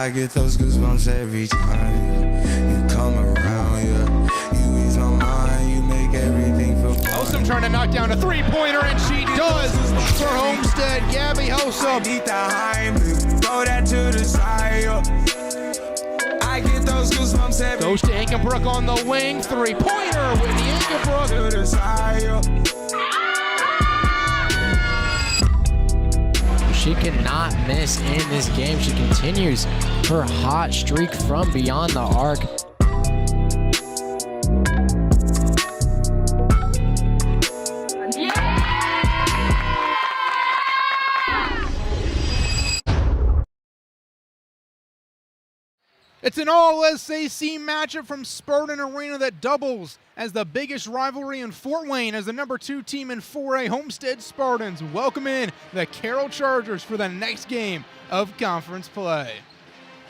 I get those goosebumps every time you come around, yeah. You ease my mind, you make everything feel fine. Helsum trying to knock down a three-pointer, and she does for Homestead. Gabby Helsum. Eat the Heimlich, throw that to the side, yeah. I get those goosebumps every Goes to Inkenbrook on the wing. Three-pointer with the Inkenbrook. to the side, yeah. She cannot miss in this game. She continues her hot streak from beyond the arc. It's an all-SAC matchup from Spartan Arena that doubles as the biggest rivalry in Fort Wayne as the number 2 team in 4A Homestead Spartans welcome in the Carroll Chargers for the next game of conference play.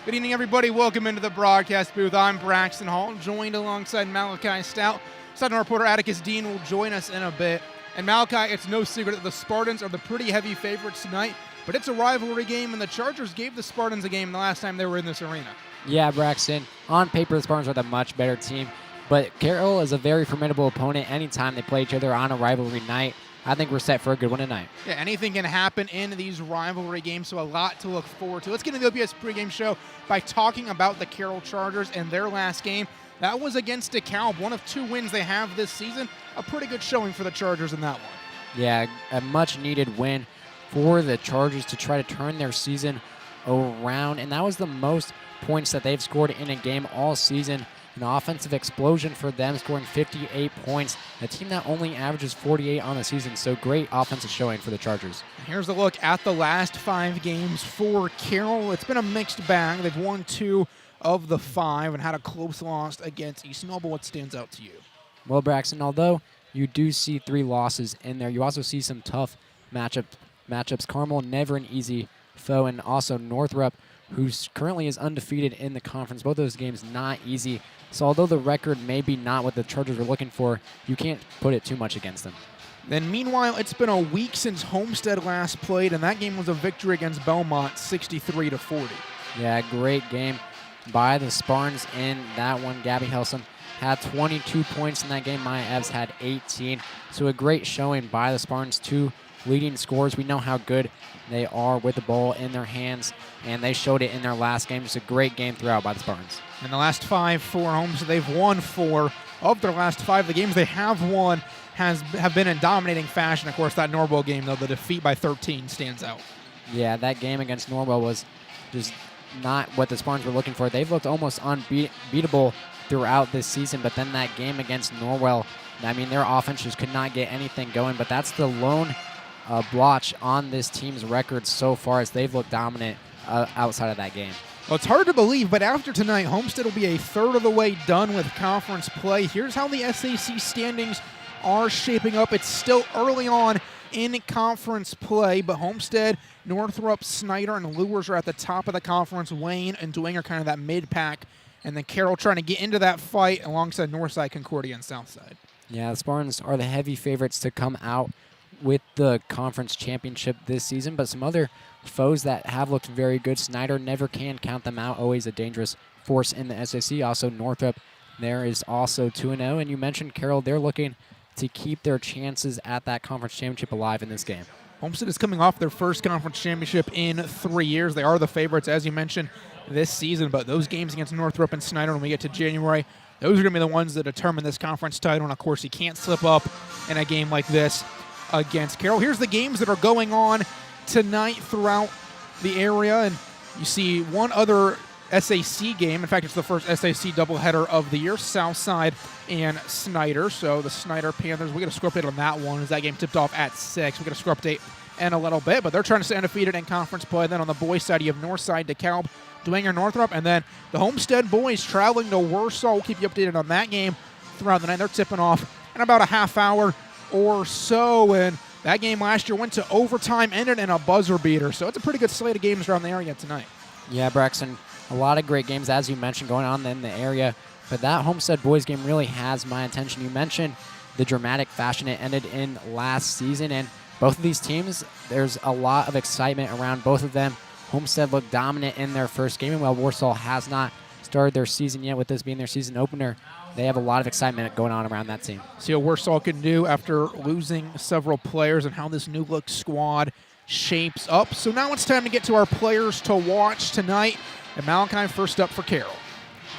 Good evening, everybody. Welcome into the broadcast booth. I'm Braxton Hall, joined alongside Malachi Stout. Sideline reporter Atticus Dean will join us in a bit. And Malachi, it's no secret that the Spartans are the pretty heavy favorites tonight, but it's a rivalry game, and the Chargers gave the Spartans a game the last time they were in this arena. Yeah, Braxton, on paper the Spartans are the much better team, but Carroll is a very formidable opponent anytime they play each other on a rivalry night. I think we're set for a good one tonight. Yeah, anything can happen in these rivalry games, so a lot to look forward to. Let's get into the OPS pregame show by talking about the Carroll Chargers and their last game. That was against DeKalb, one of 2 wins they have this season. A pretty good showing for the Chargers in that one. Yeah, a much-needed win for the Chargers to try to turn their season around, and that was the most points that they've scored in a game all season. An offensive explosion for them, scoring 58 points. A team that only averages 48 on the season, so great offensive showing for the Chargers. Here's a look at the last 5 games for Carroll. It's been a mixed bag. They've won 2 of the 5 and had a close loss against Ihsaa. What stands out to you? Well, Braxton, although you do see 3 losses in there, you also see some tough matchups. Carmel, never an easy foe, and also Northrop, who currently is undefeated in the conference. Both those games not easy. So although the record may be not what the Chargers were looking for, you can't put it too much against them. Then meanwhile, it's been a week since Homestead last played, and that game was a victory against Belmont, 63-40. Yeah, great game by the Spartans in that one. Gabby Helsum had 22 points in that game. Maya Evs had 18. So a great showing by the Spartans. 2 leading scorers. We know how good they are with the ball in their hands, and they showed it in their last game. Just a great game throughout by the Spartans. In the last 5 for Homestead, they've won 4 of their last 5. The games they have won have been in dominating fashion. Of course, that Norwell game, though, the defeat by 13 stands out. Yeah, that game against Norwell was just not what the Spartans were looking for. They've looked almost unbeatable throughout this season, but then that game against Norwell, I mean, their offense just could not get anything going, but that's the lone blotch on this team's record so far, as they've looked dominant outside of that game. Well, it's hard to believe, but after tonight, Homestead will be a third of the way done with conference play. Here's how the SAC standings are shaping up. It's still early on in conference play, but Homestead, Northrop, Snyder, and Lures are at the top of the conference. Wayne and Dwayne are kind of that mid-pack, and then Carroll trying to get into that fight alongside Northside, Concordia, and Southside. Yeah, the Spartans are the heavy favorites to come out with the conference championship this season, but some other foes that have looked very good. Snyder, never can count them out, always a dangerous force in the SAC. Also Northrop, there is also 2-0, and you mentioned Carroll, they're looking to keep their chances at that conference championship alive in this game. Homestead is coming off their first conference championship in 3 years. They are the favorites, as you mentioned, this season, but those games against Northrop and Snyder when we get to January, those are going to be the ones that determine this conference title, and of course you can't slip up in a game like this against Carroll. Here's the games that are going on tonight throughout the area, and you see one other SAC game. In fact, it's the first SAC doubleheader of the year, Southside and Snyder. So the Snyder Panthers, we get a score update on that one as that game tipped off at 6. We get a score update in a little bit, but they're trying to stay undefeated in conference play. Then on the boys' side, you have Northside, DeKalb, Dwenger, Northrop, and then the Homestead boys traveling to Warsaw. We'll keep you updated on that game throughout the night. They're tipping off in about a half hour or so, and that game last year went to overtime, ended in a buzzer beater. So it's a pretty good slate of games around the area tonight. Yeah, Braxton, a lot of great games, as you mentioned, going on in the area. But that Homestead boys game really has my attention. You mentioned the dramatic fashion it ended in last season, and both of these teams, there's a lot of excitement around both of them Homestead looked dominant in their first game, and while Warsaw has not started their season yet, with this being their season opener, they have a lot of excitement going on around that team. See what Warsaw can do after losing several players and how this new look squad shapes up. So now it's time to get to our players to watch tonight. And Malachi first up for Carroll.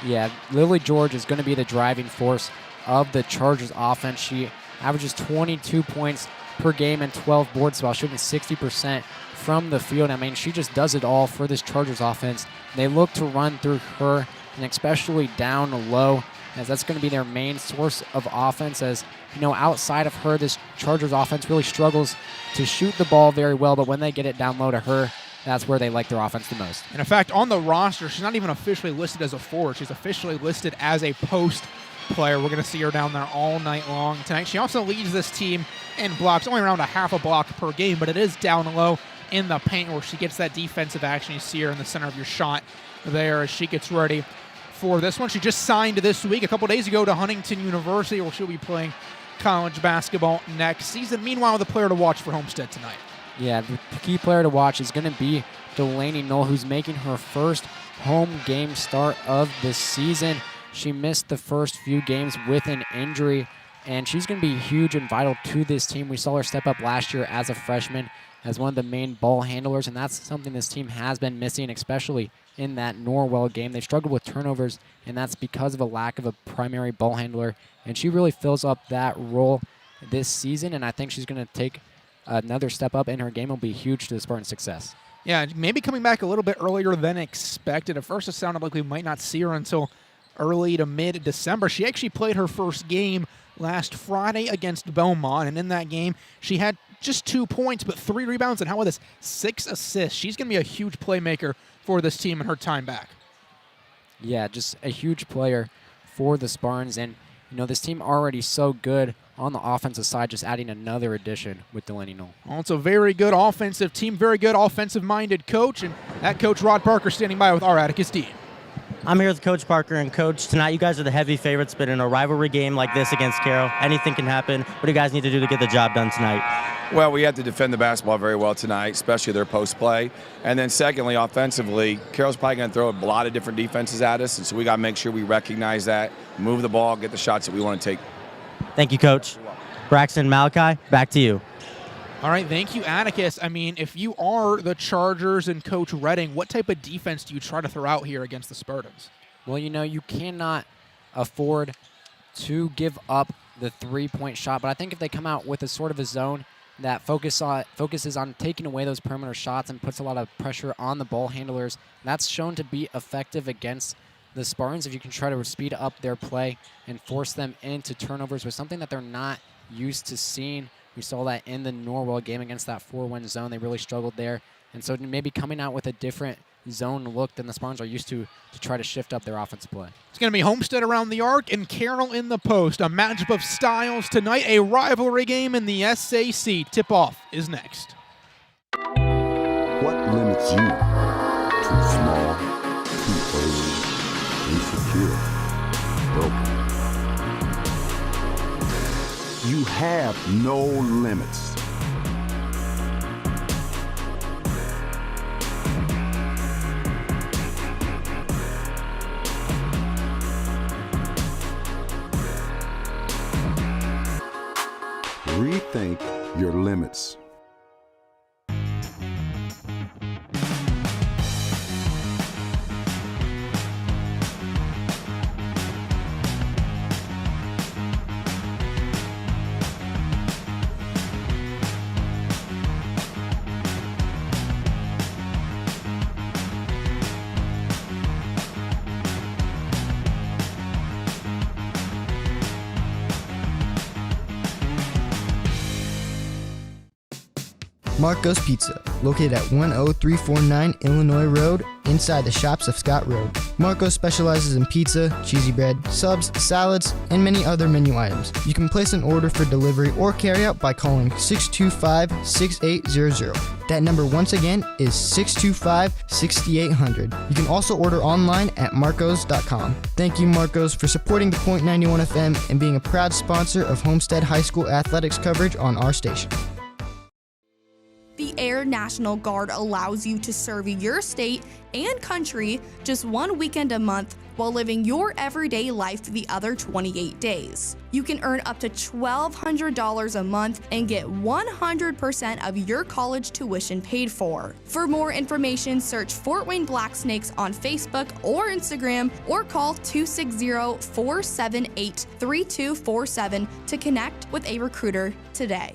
Yeah, Lily George is going to be the driving force of the Chargers offense. She averages 22 points per game and 12 boards while shooting 60% from the field. I mean, she just does it all for this Chargers offense. They look to run through her, and especially down low, as that's going to be their main source of offense. As you know, outside of her, this Chargers offense really struggles to shoot the ball very well, but when they get it down low to her, that's where they like their offense the most. And in fact, on the roster, she's not even officially listed as a forward. She's officially listed as a post player. We're going to see her down there all night long tonight. She also leads this team in blocks, only around a half a block per game, but it is down low in the paint where she gets that defensive action. You see her in the center of your shot there as she gets ready for this one. She just signed this week, a couple days ago, to Huntington University, where she'll be playing college basketball next season. Meanwhile, the player to watch for Homestead tonight. Yeah, the key player to watch is going to be Delaney Knoll, who's making her first home game start of the season. She missed the first few games with an injury, and she's going to be huge and vital to this team. We saw her step up last year as a freshman as one of the main ball handlers, and that's something this team has been missing, especially in that Norwell game. They struggled with turnovers, and that's because of a lack of a primary ball handler, and she really fills up that role this season, and I think she's going to take another step up in her game. Will be huge to the Spartans' success. Yeah, maybe coming back a little bit earlier than expected. At first, it sounded like we might not see her until early to mid-December. She actually played her first game last Friday against Belmont, and in that game, she had just 2 points, but 3 rebounds, and how about this, 6 assists. She's going to be a huge playmaker for this team in her time back. Yeah, just a huge player for the Spartans, and you know, this team already so good on the offensive side, just adding another addition with Delaney Knoll. Also, very good offensive team, very good offensive-minded coach, and that coach, Rod Parker, standing by with our Atticus Dean. I'm here with Coach Parker, and Coach, tonight you guys are the heavy favorites, but in a rivalry game like this against Carroll, anything can happen. What do you guys need to do to get the job done tonight? Well, we have to defend the basketball very well tonight, especially their post play. And then secondly, offensively, Carroll's probably going to throw a lot of different defenses at us, and so we got to make sure we recognize that, move the ball, get the shots that we want to take. Thank you, Coach. Braxton, Malachi, back to you. All right, thank you, Atticus. I mean, if you are the Chargers and Coach Redding, what type of defense do you try to throw out here against the Spartans? Well, you know, you cannot afford to give up the three-point shot, but I think if they come out with a sort of a zone that focuses on taking away those perimeter shots and puts a lot of pressure on the ball handlers, that's shown to be effective against the Spartans. If you can try to speed up their play and force them into turnovers with something that they're not used to seeing. We saw that in the Norwell game against that 4-1 zone. They really struggled there. And so maybe coming out with a different zone look than the Spartans are used to try to shift up their offensive play. It's going to be Homestead around the arc and Carroll in the post. A matchup of styles tonight, a rivalry game in the SAC. Tip-off is next. What limits you? Too small, too old, insecure, broken. You have no limits. Rethink your limits. Marco's Pizza, located at 10349 Illinois Road, inside the shops of Scott Road. Marco's specializes in pizza, cheesy bread, subs, salads, and many other menu items. You can place an order for delivery or carryout by calling 625-6800. That number once again is 625-6800. You can also order online at marcos.com. Thank you, Marcos, for supporting the Point 91 FM and being a proud sponsor of Homestead High School athletics coverage on our station. The air Air National Guard allows you to serve your state and country just 1 weekend a month while living your everyday life the other 28 days. You can earn up to $1,200 a month and get 100% of your college tuition paid for. For more information, search Fort Wayne Black Snakes on Facebook or Instagram, or call 260-478-3247 to connect with a recruiter today.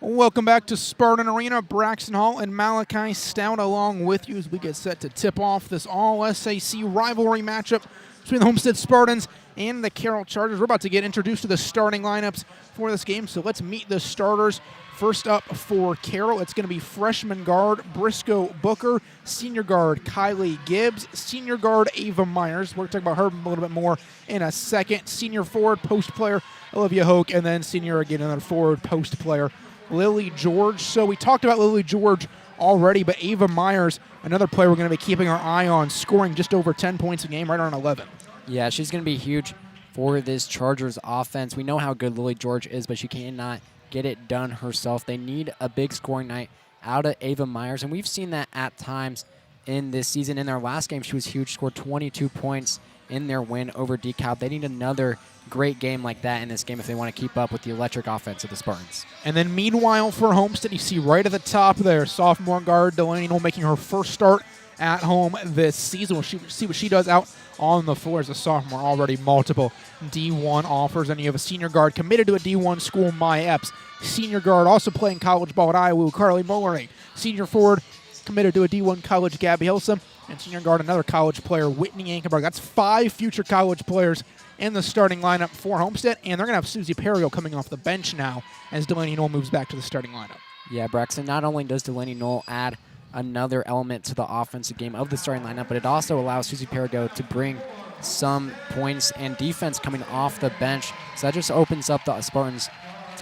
Welcome back to Spartan Arena. Braxton Hall and Malachi Stout along with you as we get set to tip off this all-SAC rivalry matchup between the Homestead Spartans and the Carroll Chargers. We're about to get introduced to the starting lineups for this game, so let's meet the starters. First up for Carroll, it's going to be freshman guard Briscoe Booker, senior guard Kylie Gibbs, senior guard Ava Myers. We're talking about her a little bit more in a second. Senior forward post player Olivia Hoke, and then senior again another forward post player Lily George. So we talked about Lily George already, but Ava Myers, another player we're going to be keeping our eye on, scoring just over 10 points a game, right around 11. Yeah, she's going to be huge for this Chargers offense. We know how good Lily George is, but she cannot get it done herself. They need a big scoring night out of Ava Myers, and we've seen that at times in this season. In their last game, she was huge, scored 22 points in their win over DeKalb. They need another great game like that in this game if they want to keep up with the electric offense of the Spartans. And then meanwhile for Homestead, you see right at the top there, sophomore guard Delaney Knoll making her first start at home this season. We'll see what she does out on the floor as a sophomore. Already multiple D1 offers. And you have a senior guard committed to a D1 school, Maya Epps. Senior guard also playing college ball at Iowa, Carly Mullering. Senior forward committed to a D1 college, Gabby Hilsum. And senior guard, another college player, Whitney Ankenberg. That's 5 future college players in the starting lineup for Homestead. And they're going to have Susie Perio coming off the bench now as Delaney Knoll moves back to the starting lineup. Yeah, Braxton, not only does Delaney Knoll add another element to the offensive game of the starting lineup, but it also allows Susie Perigo to bring some points and defense coming off the bench. So that just opens up the Spartans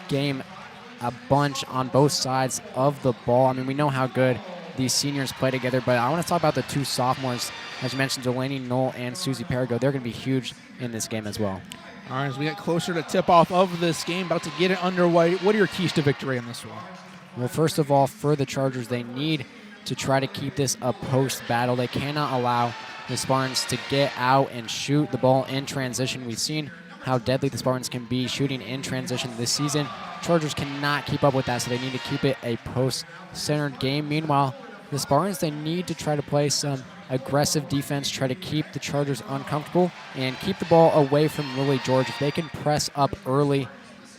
game a bunch on both sides of the ball. I mean, we know how good these seniors play together, but I want to talk about the two sophomores. As you mentioned, Delaney Knoll and Susie Perigo. They're going to be huge in this game as well. All right, as we get closer to tip-off of this game, about to get it underway, what are your keys to victory in this one? Well, first of all, for the Chargers, they need to try to keep this a post battle. They cannot allow the Spartans to get out and shoot the ball in transition. We've seen how deadly the Spartans can be shooting in transition this season. Chargers cannot keep up with that, so they need to keep it a post-centered game. Meanwhile, the Spartans, they need to try to play some aggressive defense, try to keep the Chargers uncomfortable, and keep the ball away from Lily George. If they can press up early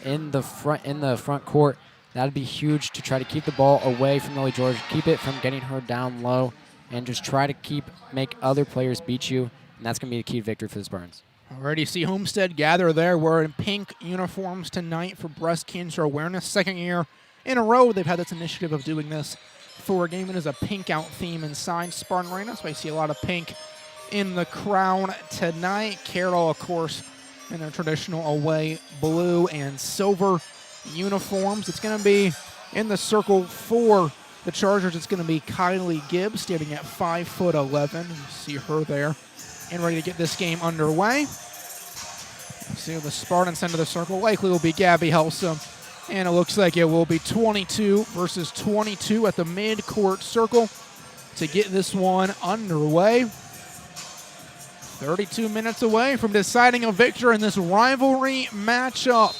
in the front court, that'd be huge to try to keep the ball away from Lily George, keep it from getting her down low, and just try to make other players beat you, and that's going to be the key to victory for the Spartans. Already see Homestead gather there. We're in pink uniforms tonight for Breast Cancer Awareness. Second year in a row they've had this initiative of doing this for a game. It is a pink out theme inside Spartan Arena, so I see a lot of pink in the crowd tonight. Carroll, of course, in their traditional away blue and silver uniforms. It's going to be in the circle for the Chargers. It's going to be Kylie Gibbs, standing at 5'11". You see her there and ready to get this game underway. See the Spartans into the circle. Likely will be Gabby Helsum. And it looks like it will be 22 versus 22 at the mid-court circle to get this one underway. 32 minutes away from deciding a victor in this rivalry matchup.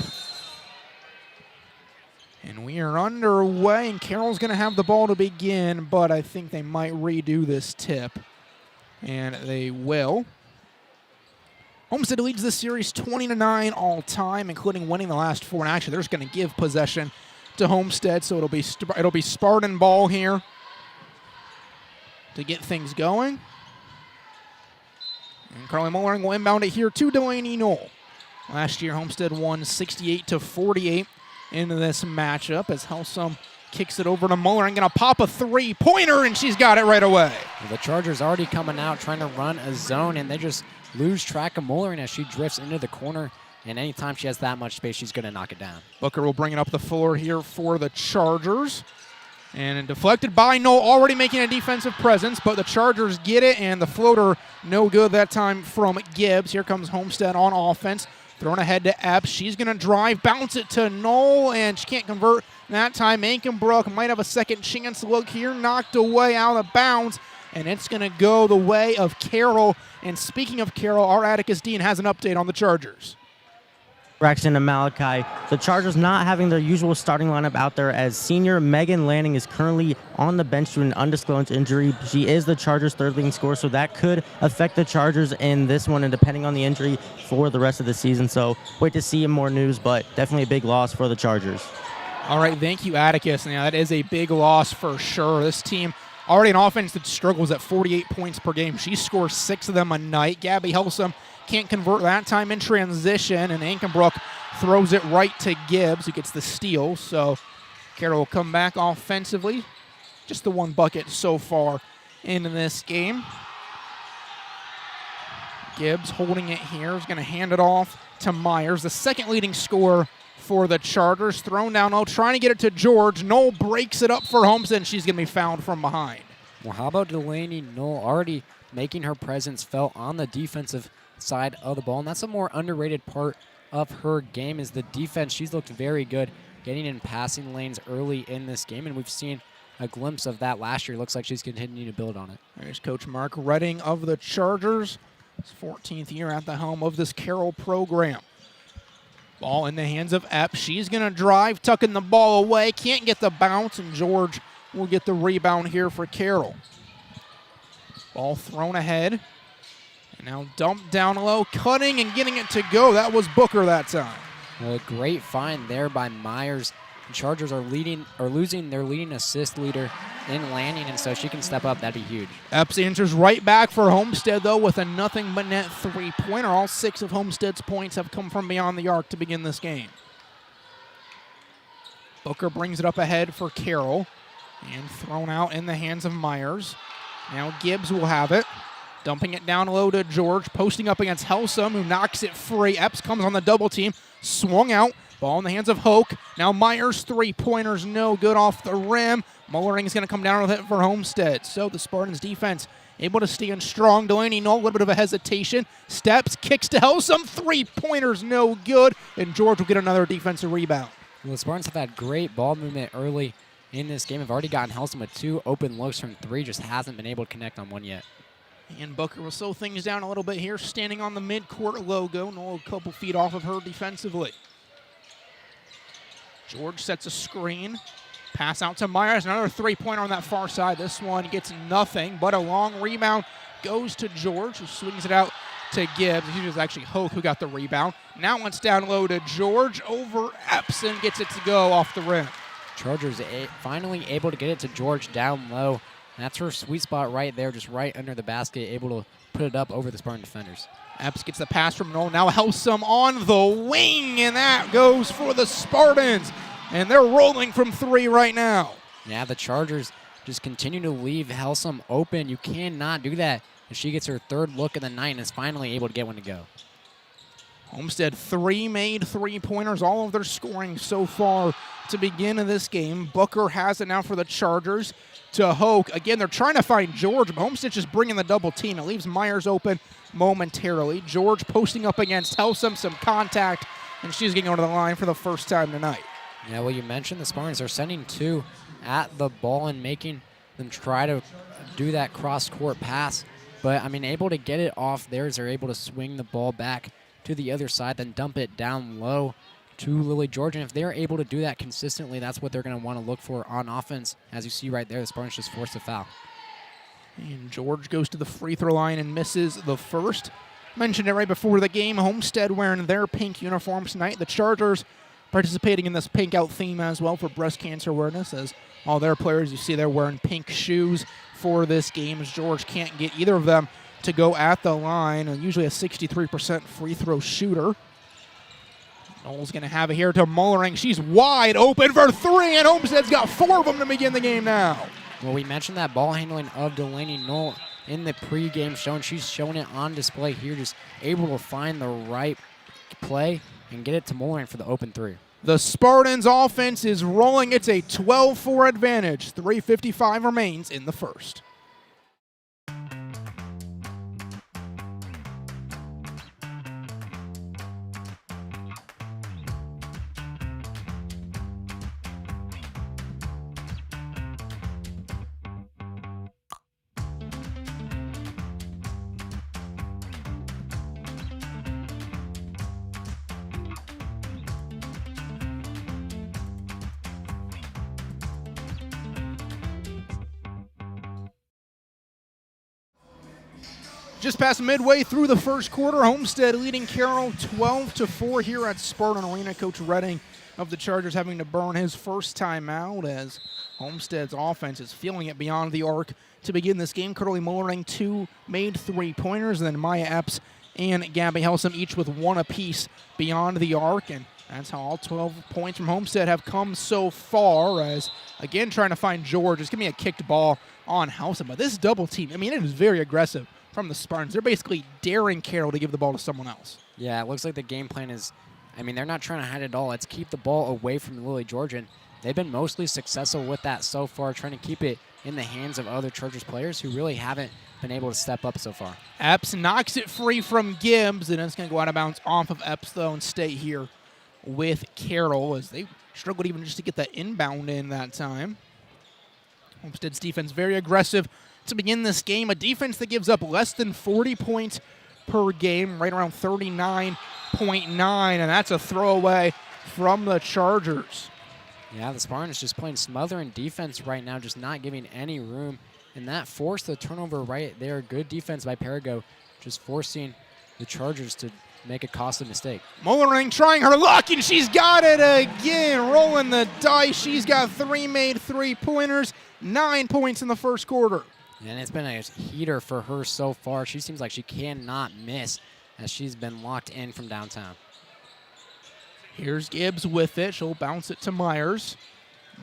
And we are underway, and Carroll's going to have the ball to begin, but I think they might redo this tip. And they will. Homestead leads this series 20-9 all time, including winning the last 4. And actually, they're just going to give possession to Homestead, so it'll be Spartan ball here to get things going. And Carly Mullering will inbound it here to Delaney Knoll. Last year, Homestead won 68-48 in this matchup as Helsum kicks it over to Mullering, going to pop a 3-pointer, and she's got it right away. The Chargers already coming out trying to run a zone, and they just lose track of Mullering as she drifts into the corner. And anytime she has that much space, she's going to knock it down. Booker will bring it up the floor here for the Chargers. And deflected by Knoll, already making a defensive presence, but the Chargers get it, and the floater no good that time from Gibbs. Here comes Homestead on offense, thrown ahead to Epps. She's going to drive, bounce it to Knoll, and she can't convert that time. Aikenbrook might have a second chance look here, knocked away out of bounds, and it's going to go the way of Carroll. And speaking of Carroll, our Atticus Dean has an update on the Chargers. Braxton and Malachi. The Chargers not having their usual starting lineup out there as senior Megan Lanning is currently on the bench due to an undisclosed injury. She is the Chargers' third leading scorer, so that could affect the Chargers in this one and depending on the injury for the rest of the season. So wait to see more news, but definitely a big loss for the Chargers. All right, thank you, Atticus. Now, that is a big loss for sure. This team already an offense that struggles at 48 points per game. She scores 6 of them a night. Gabby Helsum can't convert that time in transition, and Aikenbrook throws it right to Gibbs, who gets the steal. So Carroll will come back offensively. Just the 1 bucket so far in this game. Gibbs holding it here is going to hand it off to Myers, the second leading scorer for the Chargers. Thrown down low, trying to get it to George. Knoll breaks it up for Homestead, and she's going to be fouled from behind. Well, how about Delaney Knoll already making her presence felt on the defensive side of the ball, and that's a more underrated part of her game is the defense. She's looked very good getting in passing lanes early in this game, and we've seen a glimpse of that last year. Looks like she's continuing to build on it. There's Coach Mark Redding of the Chargers. His 14th year at the helm of this Carroll program. Ball in the hands of Epps. She's going to drive, tucking the ball away. Can't get the bounce, and George will get the rebound here for Carroll. Ball thrown ahead. And now dumped down low, cutting and getting it to go. That was Booker that time. Well, a great find there by Myers. The Chargers are losing their leading assist leader in Lanning, and so she can step up. That'd be huge. Epps answers right back for Homestead, though, with a nothing but net 3-pointer. All 6 of Homestead's points have come from beyond the arc to begin this game. Booker brings it up ahead for Carroll, and thrown out in the hands of Myers. Now Gibbs will have it. Dumping it down low to George, posting up against Helsum, who knocks it free. Epps comes on the double team, swung out. Ball in the hands of Hoke. Now Myers' 3-pointers no good off the rim. Mullering is going to come down with it for Homestead. So the Spartans defense able to stand strong. Delaney Knoll, a little bit of a hesitation. Steps, kicks to Helsum. 3-pointers no good. And George will get another defensive rebound. Well, the Spartans have had great ball movement early in this game. Have already gotten Helsum with 2 open looks from 3. Just hasn't been able to connect on one yet. And Booker will slow things down a little bit here, standing on the midcourt logo. Knoll a couple feet off of her defensively. George sets a screen. Pass out to Myers. Another 3-pointer on that far side. This one gets nothing, but a long rebound goes to George, who swings it out to Gibbs. It was actually Hoke who got the rebound. Now it's down low to George over Epps and gets it to go off the rim. Chargers finally able to get it to George down low. That's her sweet spot right there, just right under the basket, able to put it up over the Spartan defenders. Epps gets the pass from Knoll. Now Helsum on the wing, and that goes for the Spartans. And they're rolling from 3 right now. Yeah, the Chargers just continue to leave Helsum open. You cannot do that. And she gets her 3rd look of the night and is finally able to get one to go. Homestead 3 made 3-pointers, all of their scoring so far to begin this game. Booker has it now for the Chargers to Hoke. Again, they're trying to find George, but Homestead's just bringing the double team. It leaves Myers open momentarily. George posting up against Helsum, some contact, and she's getting onto the line for the first time tonight. Yeah, well, you mentioned the Spartans are sending 2 at the ball and making them try to do that cross-court pass. But, I mean, able to get it off theirs. They're able to swing the ball back to the other side, then dump it down low to Lily Georgian. If they're able to do that consistently, that's what they're going to want to look for on offense. As you see right there, the Spartans just forced a foul. And George goes to the free throw line and misses the first. Mentioned it right before the game. Homestead wearing their pink uniforms tonight. The Chargers participating in this pink out theme as well for breast cancer awareness, as all their players, you see, they're wearing pink shoes for this game, as George can't get either of them to go at the line. Usually a 63% free throw shooter. Noel's going to have it here to Mullering. She's wide open for three, and Homestead's got 4 of them to begin the game now. Well, we mentioned that ball handling of Delaney Noel in the pregame show, and she's showing it on display here, just able to find the right play and get it to Mullering for the open three. The Spartans offense is rolling. It's a 12-4 advantage. 3:55 remains in the first. Just past midway through the first quarter, Homestead leading Carroll 12-4 here at Spartan Arena. Coach Redding of the Chargers having to burn his first time out, as Homestead's offense is feeling it beyond the arc to begin this game. Curly Mullering 2 made 3-pointers, and then Maya Epps and Gabby Helsum each with 1 apiece beyond the arc, and that's how all 12 points from Homestead have come so far, as, again, trying to find George. It's going to be a kicked ball on Helsum, but this double team, I mean, it is very aggressive from the Spartans. They're basically daring Carroll to give the ball to someone else. Yeah, it looks like the game plan is, I mean, they're not trying to hide it all. It's keep the ball away from Lily Georgian. They've been mostly successful with that so far, trying to keep it in the hands of other Chargers players who really haven't been able to step up so far. Epps knocks it free from Gibbs, and it's going to go out of bounds off of Epps, though, and stay here with Carroll, as they struggled even just to get that inbound in that time. Homestead's defense very aggressive to begin this game, a defense that gives up less than 40 points per game, right around 39.9, and that's a throwaway from the Chargers. Yeah, the Spartans just playing smothering defense right now, just not giving any room, and that forced the turnover right there. Good defense by Perigo, just forcing the Chargers to make a costly mistake. Mullering trying her luck, and she's got it again, rolling the dice. She's got 3 made 3-pointers, 9 points in the first quarter. And it's been a heater for her so far. She seems like she cannot miss, as she's been locked in from downtown. Here's Gibbs with it. She'll bounce it to Myers.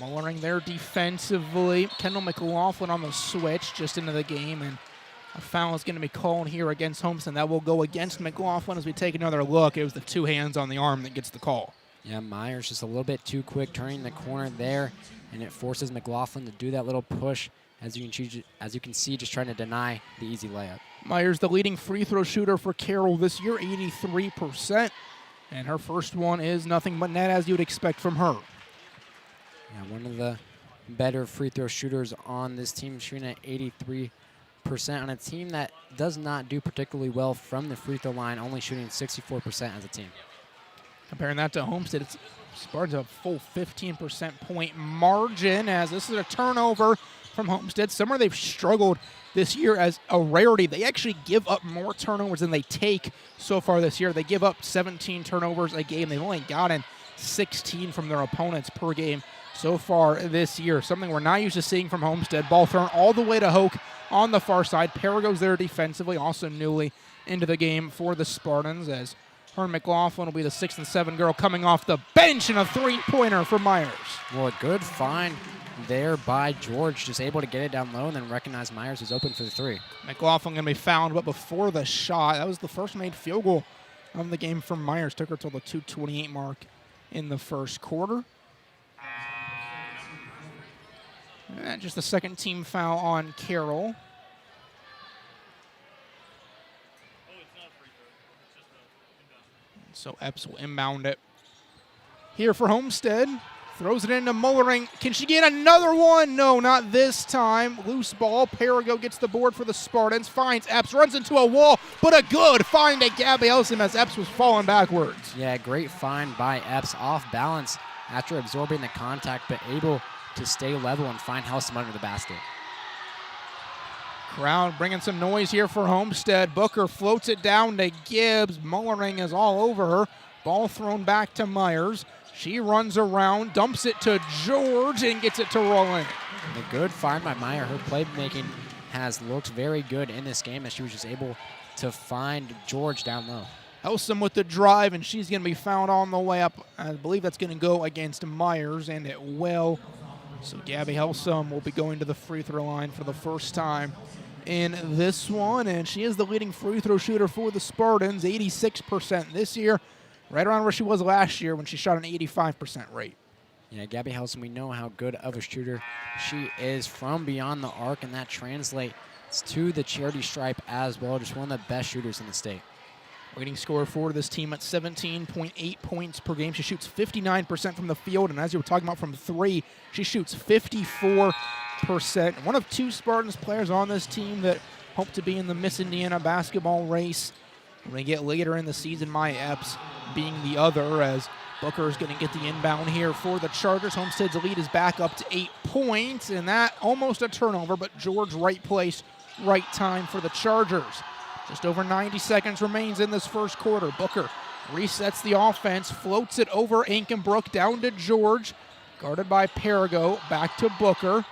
Mullering there defensively. Kendall McLaughlin on the switch just into the game, and a foul is going to be called here against Homestead. That will go against McLaughlin as we take another look. It was the 2 hands on the arm that gets the call. Yeah, Myers just a little bit too quick turning the corner there, and it forces McLaughlin to do that little push. As you can see, just trying to deny the easy layup. Myers, the leading free throw shooter for Carroll this year, 83%. And her first one is nothing but net, as you would expect from her. Yeah, one of the better free throw shooters on this team, shooting at 83% on a team that does not do particularly well from the free throw line, only shooting 64% as a team. Comparing that to Homestead, it's Spartans have a full 15% point margin, as this is a turnover from Homestead. Somewhere they've struggled this year as a rarity. They actually give up more turnovers than they take so far this year. They give up 17 turnovers a game. They've only gotten 16 from their opponents per game so far this year. Something we're not used to seeing from Homestead. Ball thrown all the way to Hoke on the far side. Perigo's there defensively, also newly into the game for the Spartans, as her McLaughlin will be the 6 and 7 girl coming off the bench, and a 3-pointer for Myers. Well, a good find there by George, just able to get it down low and then recognize Myers is open for the 3. McLaughlin going to be fouled, but before the shot, that was the first made field goal of the game from Myers. Took her till the 2:28 mark in the first quarter. And just the second team foul on Carroll. So Epps will inbound it here for Homestead. Throws it into Mullering. Can she get another one? No, not this time. Loose ball. Perigo gets the board for the Spartans. Finds Epps. Runs into a wall, but a good find at Gabby Helsum as Epps was falling backwards. Yeah, great find by Epps, off balance after absorbing the contact, but able to stay level and find Helsum under the basket. Crowd bringing some noise here for Homestead. Booker floats it down to Gibbs. Mullering is all over her. Ball thrown back to Myers. She runs around, dumps it to George, and gets it to Roland. A good find by Meyer. Her playmaking has looked very good in this game as she was just able to find George down low. Helsum with the drive, and she's going to be fouled on the way up. I believe that's going to go against Myers, and it will. So Gabby Helsum will be going to the free throw line for the first time in this one, and she is the leading free throw shooter for the Spartans, 86% this year. Right around where she was last year when she shot an 85% rate. Yeah, Gabby Helsum, we know how good of a shooter she is from beyond the arc, and that translates to the charity stripe as well. Just one of the best shooters in the state. Leading scorer for this team at 17.8 points per game. She shoots 59% from the field, and as you were talking about from three, she shoots 54%. One of two Spartans players on this team that hope to be in the Miss Indiana basketball race. When we get later in the season, Maya Epps being the other, as Booker is going to get the inbound here for the Chargers. Homestead's lead is back up to 8 points, and that almost a turnover, but George, right place, right time for the Chargers. Just over 90 seconds remains in this first quarter. Booker resets the offense, floats it over Ankenbrook, down to George, guarded by Perigo, back to Booker.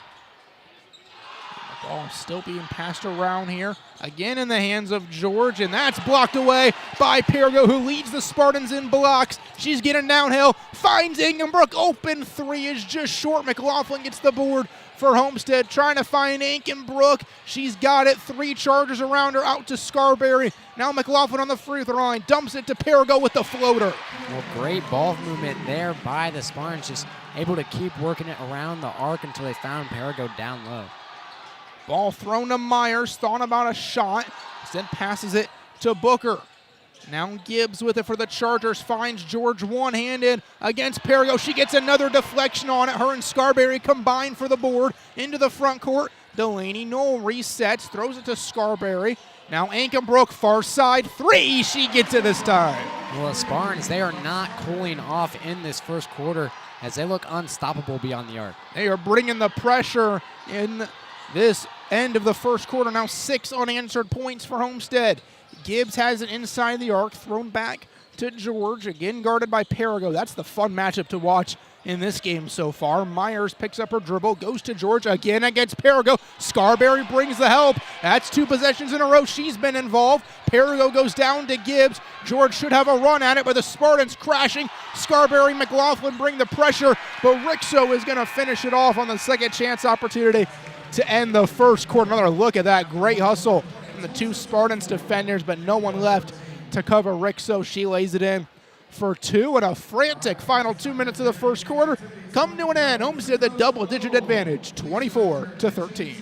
Ball still being passed around here. Again in the hands of George, and that's blocked away by Perigo, who leads the Spartans in blocks. She's getting downhill, finds Ankenbrook. Open three is just short. McLaughlin gets the board for Homestead, trying to find Ankenbrook. She's got it. Three Chargers around her, out to Scarberry. Now McLaughlin on the free throw line, dumps it to Perigo with the floater. Well, great ball movement there by the Spartans, just able to keep working it around the arc until they found Perigo down low. Ball thrown to Myers, thought about a shot, instead passes it to Booker. Now Gibbs with it for the Chargers, finds George one-handed against Perigo. She gets another deflection on it. Her and Scarberry combine for the board into the front court. Delaney Knoll resets, throws it to Scarberry. Now Ankenbrook, far side, three. She gets it this time. Well, the Spartans, they are not cooling off in this first quarter as they look unstoppable beyond the arc. They are bringing the pressure in this end of the first quarter. Now 6 unanswered points for Homestead. Gibbs has it inside the arc, thrown back to George, again guarded by Perigo. That's the fun matchup to watch in this game so far. Myers picks up her dribble, goes to George again against Perigo. Scarberry brings the help. That's 2 possessions in a row. She's been involved. Perigo goes down to Gibbs. George should have a run at it, but the Spartans crashing. Scarberry, McLaughlin bring the pressure, but Rixo is going to finish it off on the second chance opportunity to end the first quarter. Another look at that. Great hustle from the 2 Spartans defenders, but no one left to cover Rixo. She lays it in for 2, and a frantic final 2 minutes of the first quarter come to an end. Homestead the double-digit advantage, 24-13.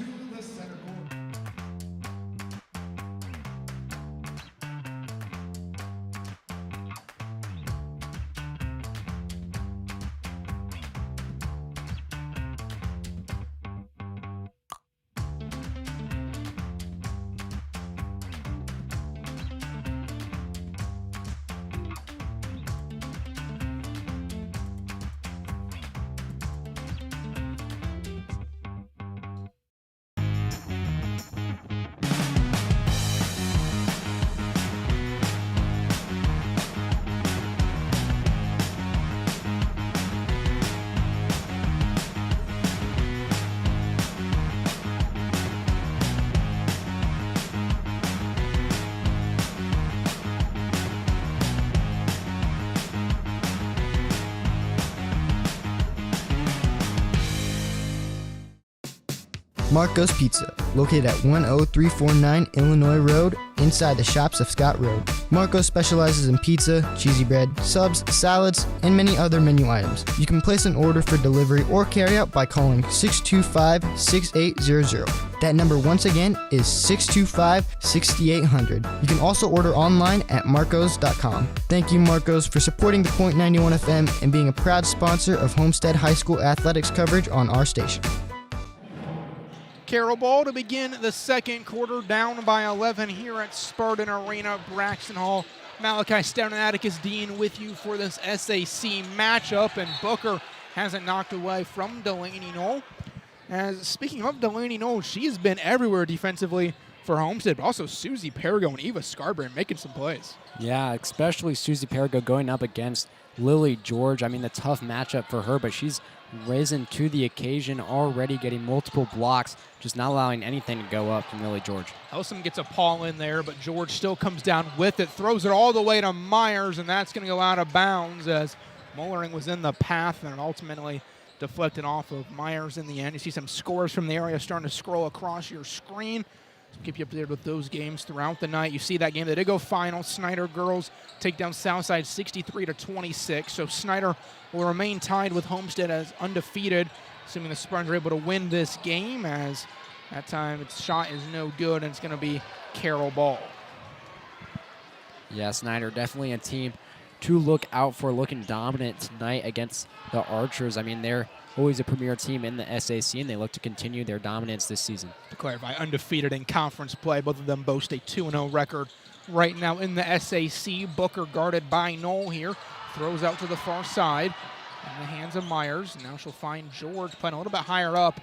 Marco's Pizza, located at 10349 Illinois Road, inside the shops of Scott Road. Marco's specializes in pizza, cheesy bread, subs, salads, and many other menu items. You can place an order for delivery or carryout by calling 625-6800. That number once again is 625-6800. You can also order online at marcos.com. Thank you, Marcos, for supporting the Point 91 FM and being a proud sponsor of Homestead High School athletics coverage on our station. Carroll ball to begin the second quarter, down by 11 here at Spartan Arena, Braxton Hall. Malachi, Stout, and Atticus Dean with you for this SAC matchup, and Booker hasn't knocked away from Delaney Knoll. As speaking of Delaney Knoll, she's been everywhere defensively for Homestead, but also Susie Perigo and Eva Scarborough making some plays. Yeah, especially Susie Perigo going up against Lily George. I mean, the tough matchup for her, but she's risen to the occasion, already getting multiple blocks, just not allowing anything to go up from Lily George. Elsom gets a paw in there, but George still comes down with it, throws it all the way to Myers, and that's going to go out of bounds as Mullering was in the path and ultimately deflected off of Myers in the end. You see some scores from the area starting to scroll across your screen. So keep you updated with those games throughout the night. You see that game. They did go final. Snyder girls take down Southside 63-26. So Snyder will remain tied with Homestead as undefeated, assuming the Spartans are able to win this game, as that time its shot is no good, and it's going to be Carroll ball. Yeah, Snyder definitely a team to look out for, looking dominant tonight against the Archers. I mean, they're always a premier team in the SAC, and they look to continue their dominance this season. To clarify, undefeated in conference play. Both of them boast a 2-0 record right now in the SAC. Booker guarded by Knoll here. Throws out to the far side in the hands of Myers. Now she'll find George playing a little bit higher up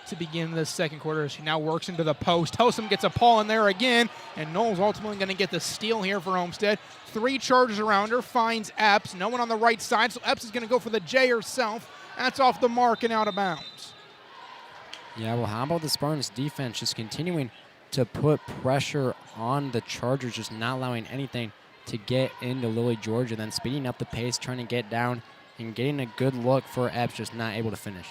to begin the second quarter. She now works into the post. Hossam gets a paw in there again, and Knoll's ultimately going to get the steal here for Homestead. 3 Chargers around her, finds Epps. No one on the right side, so Epps is going to go for the J herself. That's off the mark and out of bounds. Yeah, well, how about the Spartans defense just continuing to put pressure on the Chargers, just not allowing anything to get into Lily George, and then speeding up the pace, trying to get down and getting a good look for Epps, just not able to finish.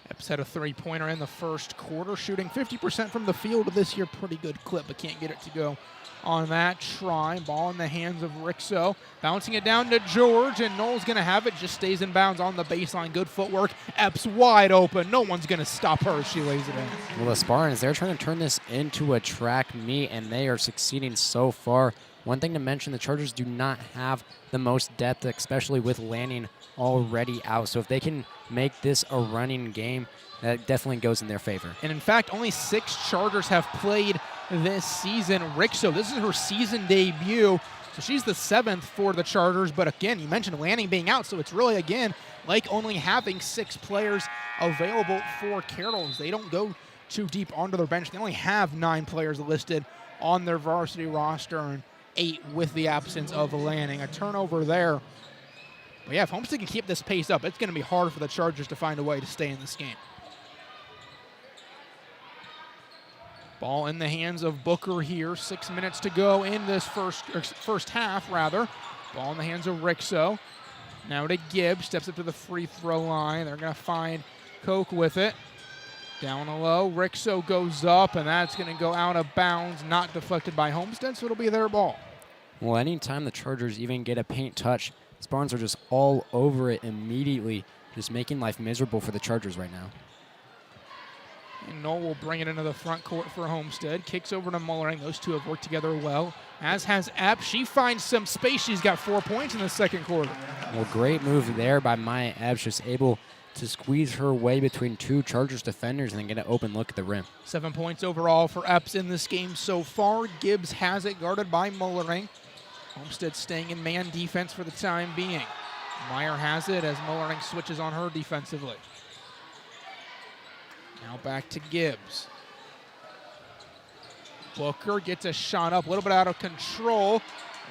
Epps had a 3-pointer in the first quarter, shooting 50% from the field this year. Pretty good clip, but can't get it to go on that try. Ball in the hands of Rixo. Bouncing it down to George, and Knoll's going to have it. Just stays in bounds on the baseline. Good footwork. Epps wide open. No one's going to stop her as she lays it in. Well, the Spartans, they're trying to turn this into a track meet, and they are succeeding so far. One thing to mention, the Chargers do not have the most depth, especially with Lanning already out. So if they can make this a running game, that definitely goes in their favor. And in fact, only 6 Chargers have played this season. Rixo, this is her season debut. So she's the 7th for the Chargers. But again, you mentioned Lanning being out, so it's really, again, like only having 6 players available for Carroll's. They don't go too deep onto their bench. They only have 9 players listed on their varsity roster, and 8 with the absence of Lanning. A turnover there. But yeah, if Homestead can keep this pace up, it's going to be hard for the Chargers to find a way to stay in this game. Ball in the hands of Booker here. 6 minutes to go in this first half, rather. Ball in the hands of Rixo. Now to Gibbs. Steps up to the free throw line. They're going to find Koch with it. Down low. Rixo goes up, and that's going to go out of bounds. Not deflected by Homestead, so it'll be their ball. Well, anytime the Chargers even get a paint touch, Spartans are just all over it immediately, just making life miserable for the Chargers right now. And Knoll will bring it into the front court for Homestead. Kicks over to Mullering. Those two have worked together well, as has Epps. She finds some space. She's got 4 points in the second quarter. Well, great move there by Maya Epps, just able to squeeze her way between 2 Chargers defenders and then get an open look at the rim. 7 points overall for Epps in this game so far. Gibbs has it, guarded by Mullering. Homestead staying in man defense for the time being. Meyer has it as Mullering switches on her defensively. Now back to Gibbs. Booker gets a shot up, a little bit out of control.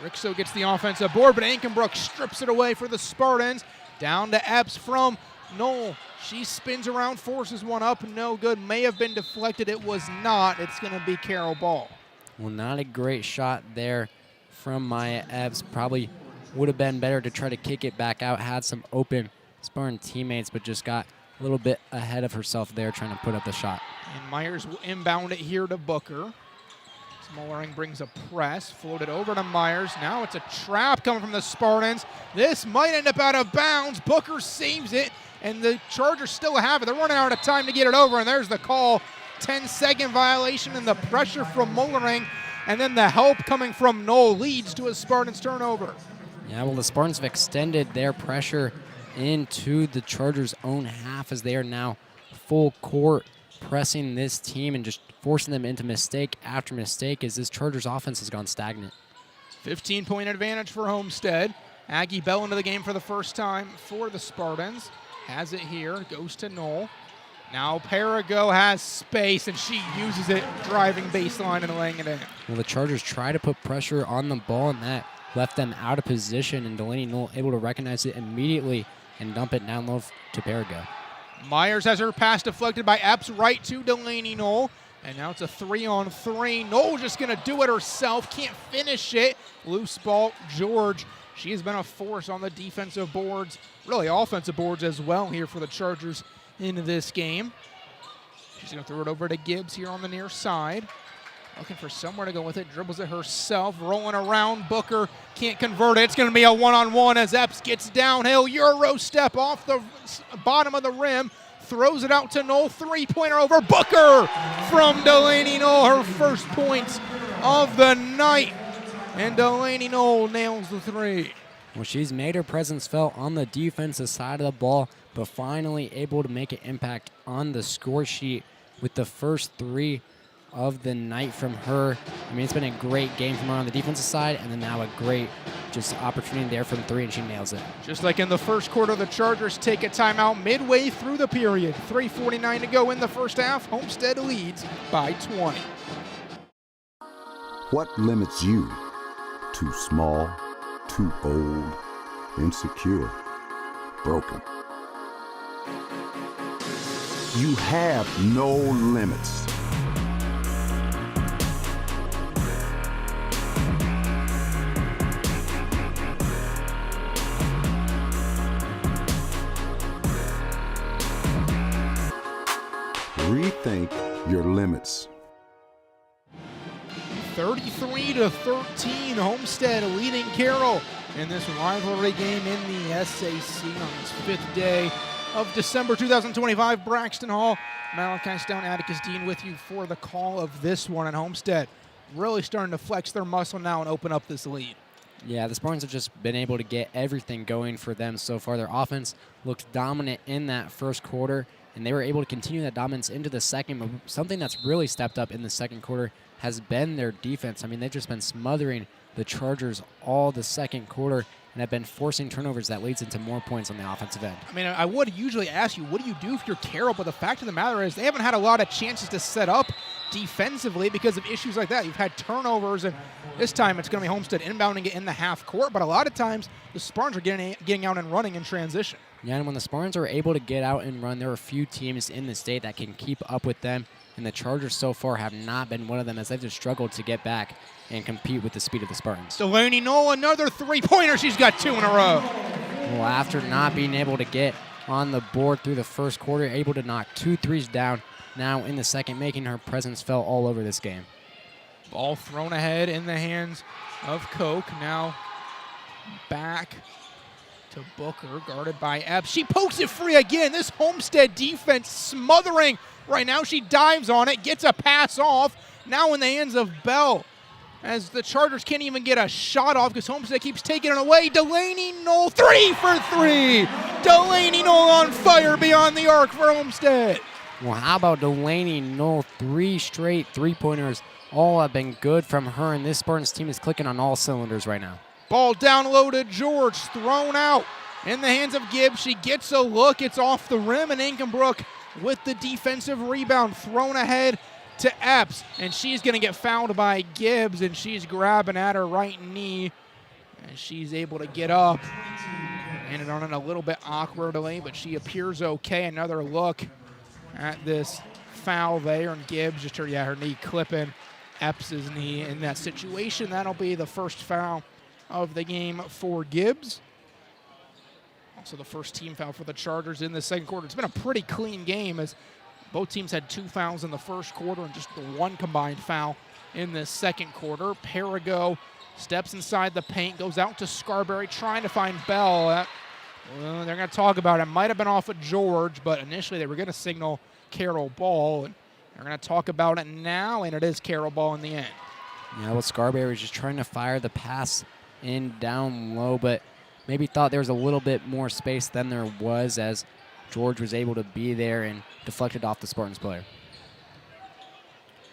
Rixo gets the offensive board, but Ankenbrook strips it away for the Spartans. Down to Epps from Knoll. She spins around, forces one up, no good. May have been deflected, it was not. It's going to be Carroll ball. Well, not a great shot there from Maya Epps. Probably would have been better to try to kick it back out. Had some open Spartan teammates, but just got a little bit ahead of herself there trying to put up the shot. And Myers will inbound it here to Booker. Mullering brings a press, floated over to Myers. Now it's a trap coming from the Spartans. This might end up out of bounds. Booker saves it, and the Chargers still have it. They're running out of time to get it over, and there's the call 10-second violation, and the pressure from Mullering, and then the help coming from Knoll leads to a Spartans turnover. Yeah, well, the Spartans have extended their pressure into the Chargers' own half as they are now full court pressing this team and just forcing them into mistake after mistake as this Chargers offense has gone stagnant. 15-point advantage for Homestead. Aggie Bell into the game for the first time for the Spartans. Has it here, goes to Knoll. Now Perigo has space, and she uses it, driving baseline and laying it in. Well, the Chargers try to put pressure on the ball, and that left them out of position, and Delaney Knoll able to recognize it immediately and dump it down low to Perigo. Myers has her pass deflected by Epps right to Delaney Knoll. And now it's a 3-on-3. Knoll just going to do it herself. Can't finish it. Loose ball, George. She has been a force on the defensive boards, really offensive boards as well here for the Chargers in this game. She's going to throw it over to Gibbs here on the near side. Looking for somewhere to go with it. Dribbles it herself. Rolling around. Booker can't convert it. It's going to be a one-on-one as Epps gets downhill. Euro step off the bottom of the rim. Throws it out to Knoll. Three-pointer over Booker from Delaney Knoll. Her first points of the night. And Delaney Knoll nails the three. Well, she's made her presence felt on the defensive side of the ball, but finally able to make an impact on the score sheet with the first three of the night from her. I mean, it's been a great game from her on the defensive side, and then now a great just opportunity there from three, and she nails it. Just like in the first quarter, the Chargers take a timeout midway through the period. 3:49 to go in the first half. Homestead leads by 20. What limits you? Too small, too old, insecure, broken. You have no limits. Rethink your limits. 33-13, Homestead leading Carroll in this rivalry game in the SAC on this fifth day of December 2025. Braxton Hall, Malachi, Stout, Atticus Dean with you for the call of this one. And Homestead really starting to flex their muscle now and open up this lead. Yeah, the Spartans have just been able to get everything going for them so far. Their offense looked dominant in that first quarter, and they were able to continue that dominance into the second. But something that's really stepped up in the second quarter has been their defense. I mean, they've just been smothering the Chargers all the second quarter and have been forcing turnovers that leads into more points on the offensive end. I mean, I would usually ask you, what do you do if you're Carroll? But the fact of the matter is they haven't had a lot of chances to set up defensively because of issues like that. You've had turnovers, and this time it's going to be Homestead inbounding it in the half court. But a lot of times the Spartans are getting out and running in transition. Yeah, and when the Spartans are able to get out and run, there are a few teams in the state that can keep up with them. And the Chargers so far have not been one of them as they've just struggled to get back and compete with the speed of the Spartans. Delaney Knoll, another three-pointer. She's got two in a row. Well, after not being able to get on the board through the first quarter, able to knock 2 threes down now in the second, making her presence felt all over this game. Ball thrown ahead in the hands of Koch. Now back to Booker, guarded by Epps. She pokes it free again. This Homestead defense smothering. Right now she dives on it, gets a pass off. Now in the hands of Bell, as the Chargers can't even get a shot off because Homestead keeps taking it away. Delaney Knoll, 3 for 3. Delaney Knoll on fire beyond the arc for Homestead. Well, how about Delaney Knoll? 3 straight three-pointers. All have been good from her, and this Spartans team is clicking on all cylinders right now. Ball down low to George, thrown out in the hands of Gibbs. She gets a look, it's off the rim, and Inkenbrook with the defensive rebound, thrown ahead to Epps, and she's going to get fouled by Gibbs, and she's grabbing at her right knee, and she's able to get up. Landed on it a little bit awkwardly, but she appears okay. Another look at this foul there, and Gibbs just her knee clipping Epps' knee in that situation. That'll be the first foul of the game for Gibbs. Also the first team foul for the Chargers in the second quarter. It's been a pretty clean game as both teams had 2 fouls in the first quarter and just the 1 combined foul in the second quarter. Perigo steps inside the paint, goes out to Scarberry trying to find Bell. They're going to talk about it. Might have been off of George, but initially they were going to signal Carroll ball. And They're going to talk about it now, and it is Carroll ball in the end. Yeah, well, Scarberry was just trying to fire the pass in down low, but maybe thought there was a little bit more space than there was as George was able to be there and deflected off the Spartans player.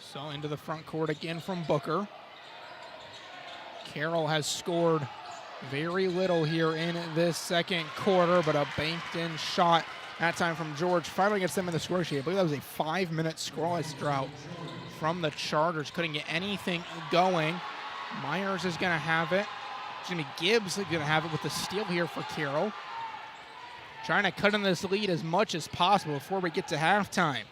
So into the front court again from Booker. Carroll has scored very little here in this second quarter, but a banked-in shot that time from George finally gets them in the score sheet. I believe that was a 5-minute scoreless drought from the Chargers. Couldn't get anything going. Myers is going to have it. Jimmy Gibbs is going to have it with the steal here for Carroll. Trying to cut in this lead as much as possible before we get to halftime.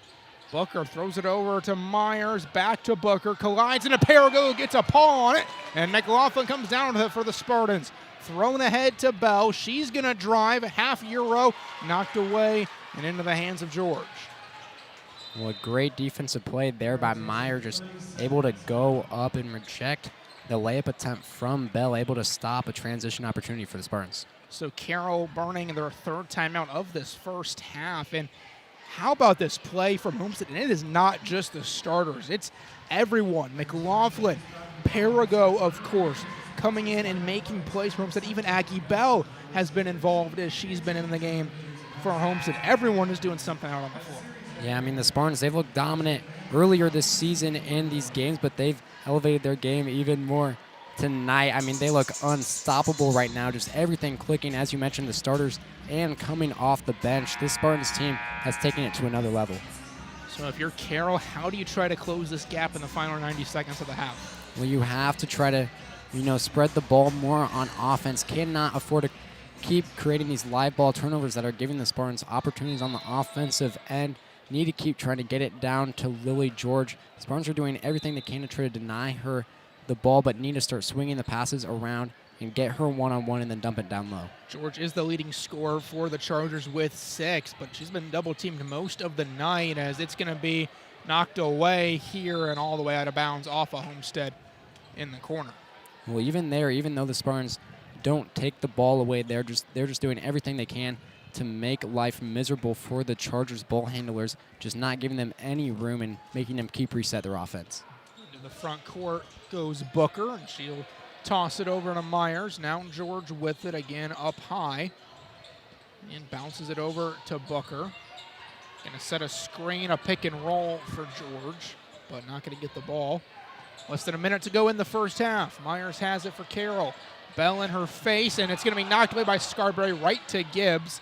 Booker throws it over to Myers, back to Booker, collides in a Parago, gets a paw on it, and McLaughlin comes down with it for the Spartans. Thrown ahead to Bell. She's going to drive, half euro, knocked away and into the hands of George. Well, a great defensive play there by Meyer, just able to go up and reject the layup attempt from Bell, able to stop a transition opportunity for the Spartans. So Carroll burning their third timeout of this first half. And how about this play from Homestead? And it is not just the starters. It's everyone. McLaughlin, Parago, of course, coming in and making plays for Homestead. Even Aggie Bell has been involved as she's been in the game for Homestead. Everyone is doing something out on the floor. Yeah, I mean, the Spartans, they've looked dominant earlier this season in these games, but they've elevated their game even more tonight. I mean, they look unstoppable right now. Just everything clicking, as you mentioned, the starters and coming off the bench. This Spartans team has taken it to another level. So if you're Carroll, how do you try to close this gap in the final 90 seconds of the half? Well, you have to try to, spread the ball more on offense. Cannot afford to keep creating these live ball turnovers that are giving the Spartans opportunities on the offensive end. Need to keep trying to get it down to Lily George. Spartans are doing everything they can to try to deny her the ball, but need to start swinging the passes around and get her one-on-one and then dump it down low. George is the leading scorer for the Chargers with 6, but she's been double-teamed most of the night as it's going to be knocked away here and all the way out of bounds off of Homestead in the corner. Well, even there, even though the Spartans don't take the ball away, they're just doing everything they can to make life miserable for the Chargers ball handlers, just not giving them any room and making them keep reset their offense. Into the front court goes Booker, and she'll toss it over to Myers. Now George with it again up high. And bounces it over to Booker. Going to set a screen, a pick and roll for George, but not going to get the ball. Less than a minute to go in the first half. Myers has it for Carroll. Bell in her face, and it's going to be knocked away by Scarberry right to Gibbs.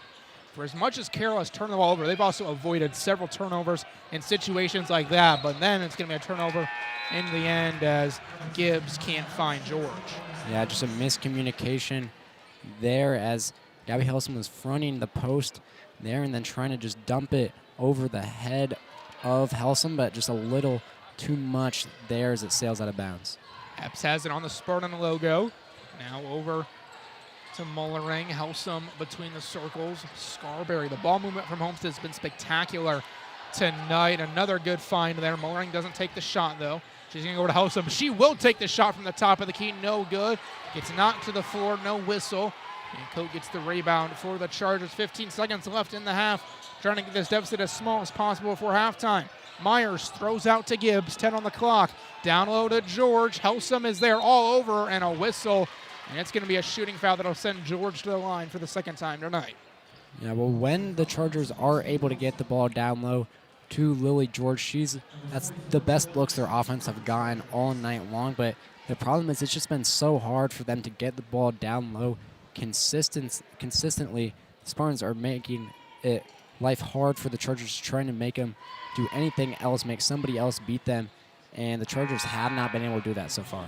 For as much as Carroll has turned the ball over, they've also avoided several turnovers in situations like that. But then it's going to be a turnover in the end as Gibbs can't find George. Yeah, just a miscommunication there as Gabby Helston was fronting the post there and then trying to just dump it over the head of Helston, but just a little too much there as it sails out of bounds. Epps has it on the Spartan logo. Now over to Mullering. Helsum between the circles. Scarberry. The ball movement from Homestead has been spectacular tonight. Another good find there. Mullering doesn't take the shot, though. She's going to go to Helsum. She will take the shot from the top of the key. No good. Gets knocked to the floor. No whistle. And Cote gets the rebound for the Chargers. 15 seconds left in the half. Trying to get this deficit as small as possible before halftime. Myers throws out to Gibbs. 10 on the clock. Down low to George. Helsum is there all over, and a whistle. And it's going to be a shooting foul that will send George to the line for the second time tonight. Yeah, well, when the Chargers are able to get the ball down low to Lily George, that's the best looks their offense have gotten all night long. But the problem is it's just been so hard for them to get the ball down low consistently. The Spartans are making it life hard for the Chargers, trying to make them do anything else, make somebody else beat them. And the Chargers have not been able to do that so far.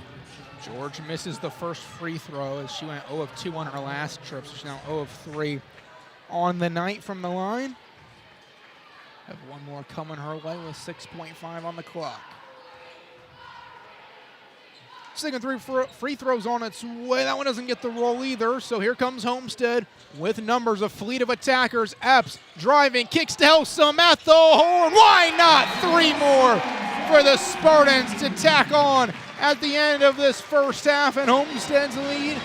George misses the first free throw as she went 0 of 2 on her last trip, so she's now 0 of 3 on the night from the line. Have one more coming her way with 6.5 on the clock. Second free throws on its way. That one doesn't get the roll either, so here comes Homestead with numbers, a fleet of attackers. Epps driving, kicks to Helsum at the horn. Why not 3 more for the Spartans to tack on at the end of this first half, and Homestead's lead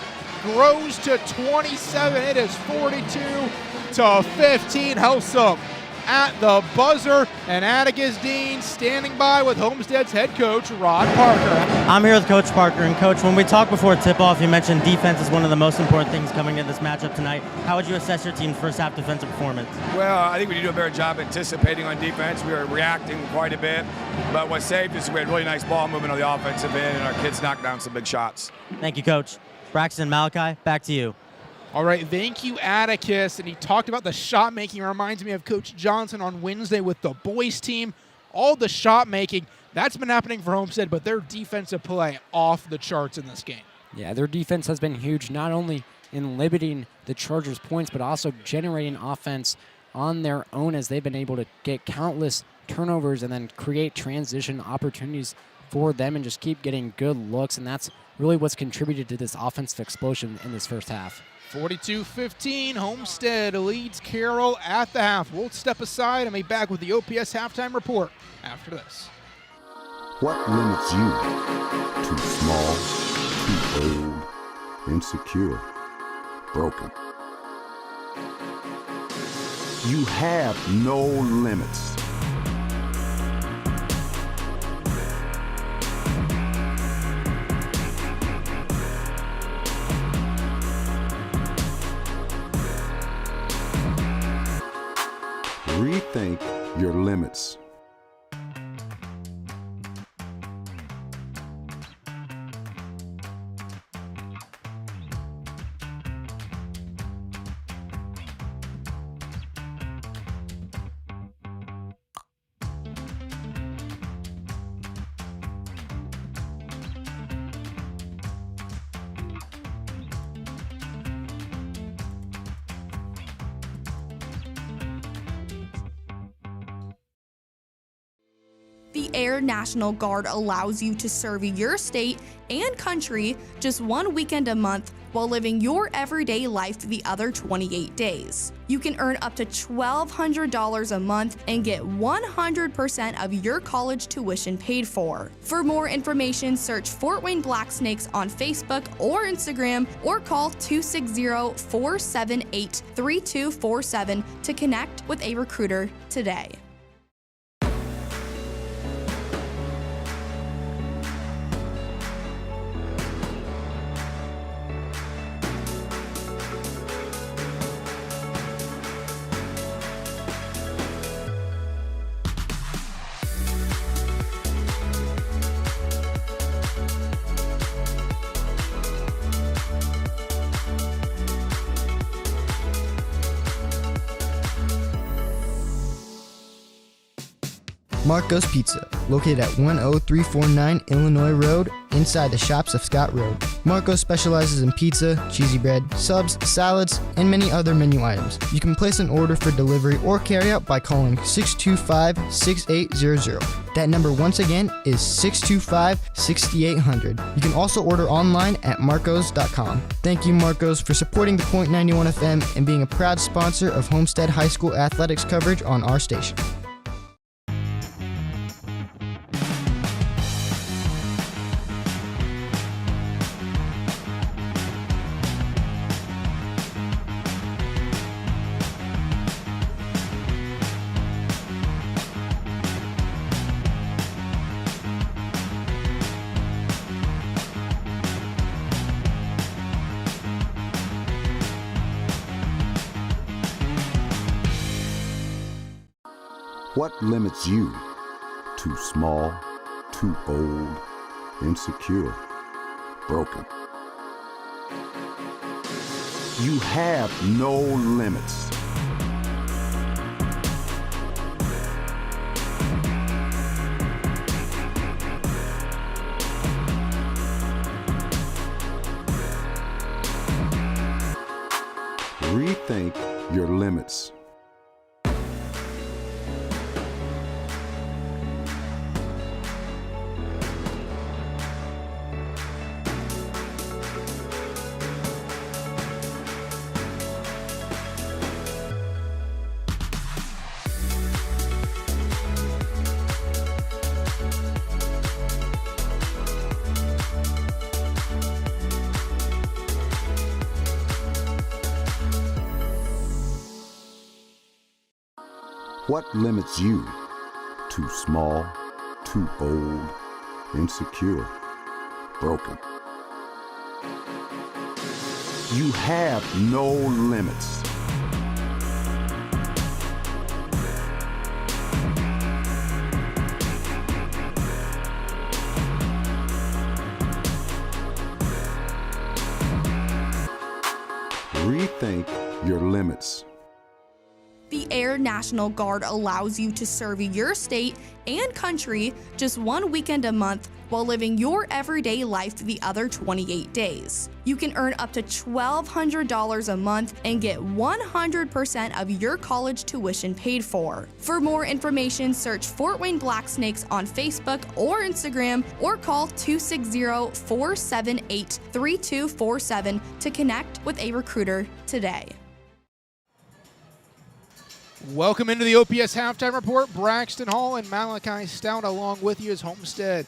grows to 27. It is 42-15. Helsum at the buzzer, and Atticus Dean standing by with Homestead's head coach, Rod Parker. I'm here with Coach Parker. And Coach, when we talked before tip-off, you mentioned defense is one of the most important things coming into this matchup tonight. How would you assess your team's first half defensive performance? Well, I think we need to do a better job anticipating on defense. We were reacting quite a bit, but what saved us, we had really nice ball movement on the offensive end, and our kids knocked down some big shots. Thank you, Coach. Braxton, Malachi, back to you. All right, thank you, Atticus. And he talked about the shot making. Reminds me of Coach Johnson on Wednesday with the boys team. All the shot making, that's been happening for Homestead, but their defensive play off the charts in this game. Yeah, their defense has been huge, not only in limiting the Chargers' points, but also generating offense on their own as they've been able to get countless turnovers and then create transition opportunities for them and just keep getting good looks. And that's really what's contributed to this offensive explosion in this first half. 42-15, Homestead leads Carroll at the half. We'll step aside and be back with the OPS halftime report after this. What limits you? Too small, too old, insecure, broken. You have no limits. Rethink your limits. The Air National Guard allows you to serve your state and country just one weekend a month while living your everyday life the other 28 days. You can earn up to $1,200 a month and get 100% of your college tuition paid for. For more information, search Fort Wayne Black Snakes on Facebook or Instagram, or call 260-478-3247 to connect with a recruiter today. Marco's Pizza, located at 10349 Illinois Road, inside the shops of Scott Road. Marco's specializes in pizza, cheesy bread, subs, salads, and many other menu items. You can place an order for delivery or carryout by calling 625-6800. That number once again is 625-6800. You can also order online at marcos.com. Thank you, Marcos, for supporting the Point 91 FM and being a proud sponsor of Homestead High School athletics coverage on our station. What limits you? Too small, too old, insecure, broken. You have no limits. Rethink your limits. What limits you? Too small, too old, insecure, broken. You have no limits. Rethink your limits. The Air National Guard allows you to serve your state and country just one weekend a month while living your everyday life the other 28 days. You can earn up to $1,200 a month and get 100% of your college tuition paid for. For more information, search Fort Wayne Black Snakes on Facebook or Instagram, or call 260-478-3247 to connect with a recruiter today. Welcome into the OPS Halftime Report. Braxton Hall and Malachi Stout along with you as Homestead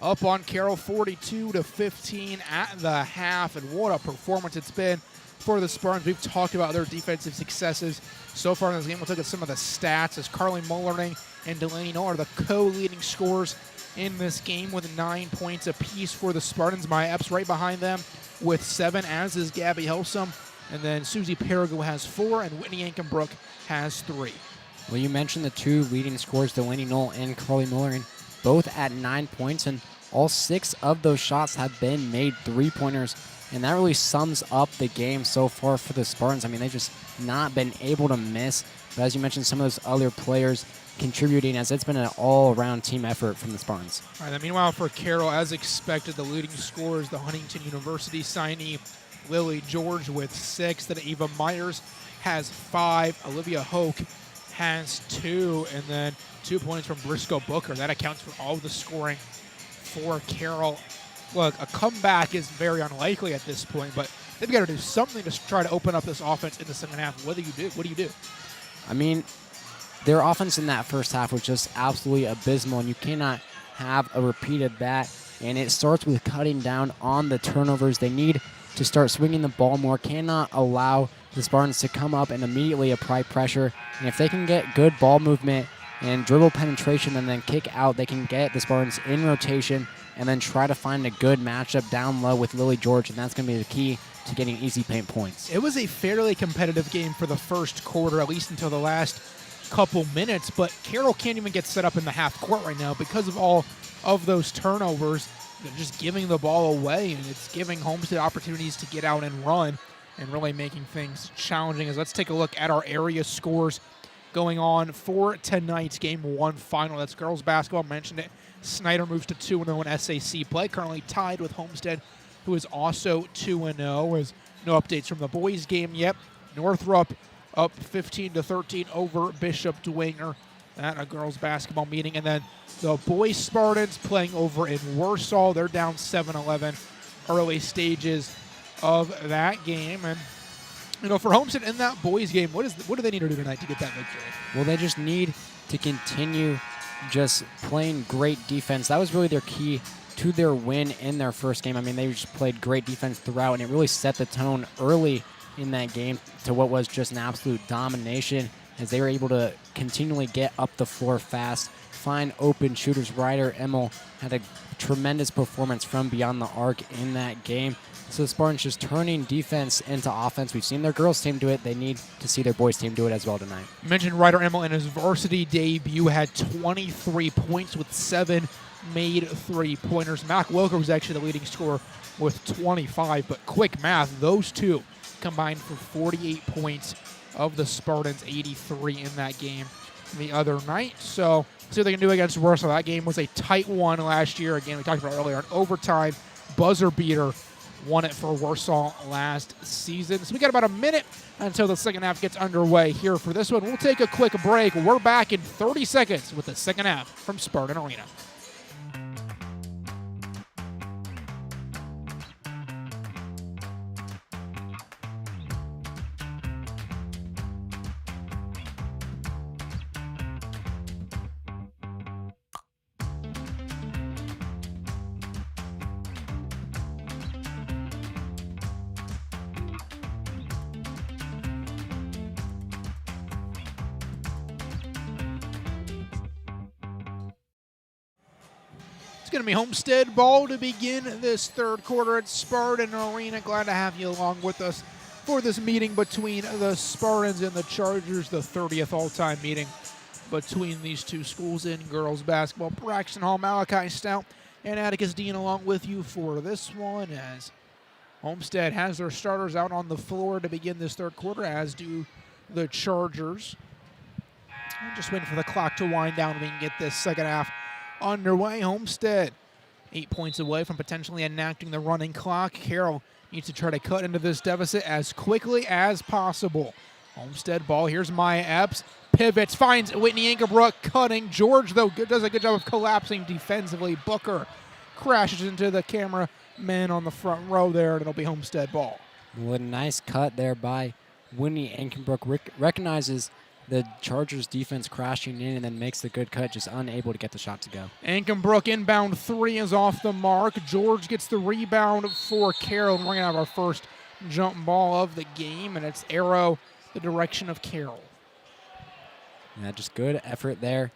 up on Carroll 42-15 at the half. And what a performance it's been for the Spartans. We've talked about their defensive successes so far in this game. We'll look at some of the stats as Carly Mullering and Delaney Knoll are the co-leading scorers in this game with 9 points apiece for the Spartans. Maya Epps right behind them with 7, as is Gabby Helsom. And then Susie Perigo has 4, and Whitney Ankenbrook has 3. Well, you mentioned the two leading scorers, Delaney Knoll and Carly Mullering, both at 9 points, and all 6 of those shots have been made three-pointers, and that really sums up the game so far for the Spartans. I mean, they've just not been able to miss, but as you mentioned, some of those other players contributing, as it's been an all-around team effort from the Spartans. All right, then meanwhile for Carroll, as expected, the leading scorers, the Huntington University signee, Lily George with 6, then Eva Myers has 5, Olivia Hoke has 2, and then 2 points from Briscoe Booker. That accounts for all the scoring for Carroll. Look, a comeback is very unlikely at this point, but they've got to do something to try to open up this offense in the second half. What do you do? I mean, their offense in that first half was just absolutely abysmal, and you cannot have a repeat of that. And it starts with cutting down on the turnovers. They need to start swinging the ball more, cannot allow the Spartans to come up and immediately apply pressure. And if they can get good ball movement and dribble penetration and then kick out, they can get the Spartans in rotation and then try to find a good matchup down low with Lily George, and that's going to be the key to getting easy paint points. It was a fairly competitive game for the first quarter, at least until the last couple minutes, but Carroll can't even get set up in the half court right now because of all of those turnovers. They're just giving the ball away, and it's giving Homestead opportunities to get out and run and really making things challenging. As let's take a look at our area scores going on for tonight's Game 1 final. That's girls basketball. Mentioned it. Snyder moves to 2-0 in SAC play, currently tied with Homestead, who is also 2-0. As no updates from the boys game yet. Northrop up 15-13 over Bishop Dwenger at a girls basketball meeting. And then the boys Spartans playing over in Warsaw. They're down 7-11 early stages of that game. And, you know, for Homestead in that boys game, what do they need to do tonight to get that victory? Well, they just need to continue just playing great defense. That was really their key to their win in their first game. I mean, they just played great defense throughout, and it really set the tone early in that game to what was just an absolute domination, as they were able to continually get up the floor fast, find open shooters. Ryder Emmel had a tremendous performance from beyond the arc in that game. So the Spartans just turning defense into offense. We've seen their girls team do it. They need to see their boys team do it as well tonight. You mentioned Ryder Emmel in his varsity debut had 23 points with 7 made three-pointers. Mac Wilker was actually the leading scorer with 25, but quick math, those two combined for 48 points of the Spartans, 83 in that game the other night. So see what they can do against Warsaw. That game was a tight one last year. Again, we talked about earlier, an overtime buzzer beater won it for Warsaw last season. So we got about a minute until the second half gets underway here for this one. We'll take a quick break. We're back in 30 seconds with the second half from Spartan Arena. It's going to be Homestead ball to begin this third quarter at Spartan Arena. Glad to have you along with us for this meeting between the Spartans and the Chargers, the 30th all-time meeting between these two schools in girls basketball. Braxton Hall, Malachi, Stout, and Atticus Dean along with you for this one, as Homestead has their starters out on the floor to begin this third quarter, as do the Chargers. I'm just waiting for the clock to wind down. We can get this second half underway. Homestead 8 points away from potentially enacting the running clock. Carroll needs to try to cut into this deficit as quickly as possible. Homestead ball. Here's Maya Epps. Pivots, finds Whitney Ankerbrook cutting. George, though, does a good job of collapsing defensively. Booker crashes into the cameraman on the front row there, and it'll be Homestead ball. Well, a nice cut there by Whitney Ankerbrook. Recognizes the Chargers defense crashing in and then makes the good cut, just unable to get the shot to go. Ankenbrook inbound three is off the mark. George gets the rebound for Carroll, and we're going to have our first jump ball of the game, and it's arrow the direction of Carroll. Yeah, just good effort there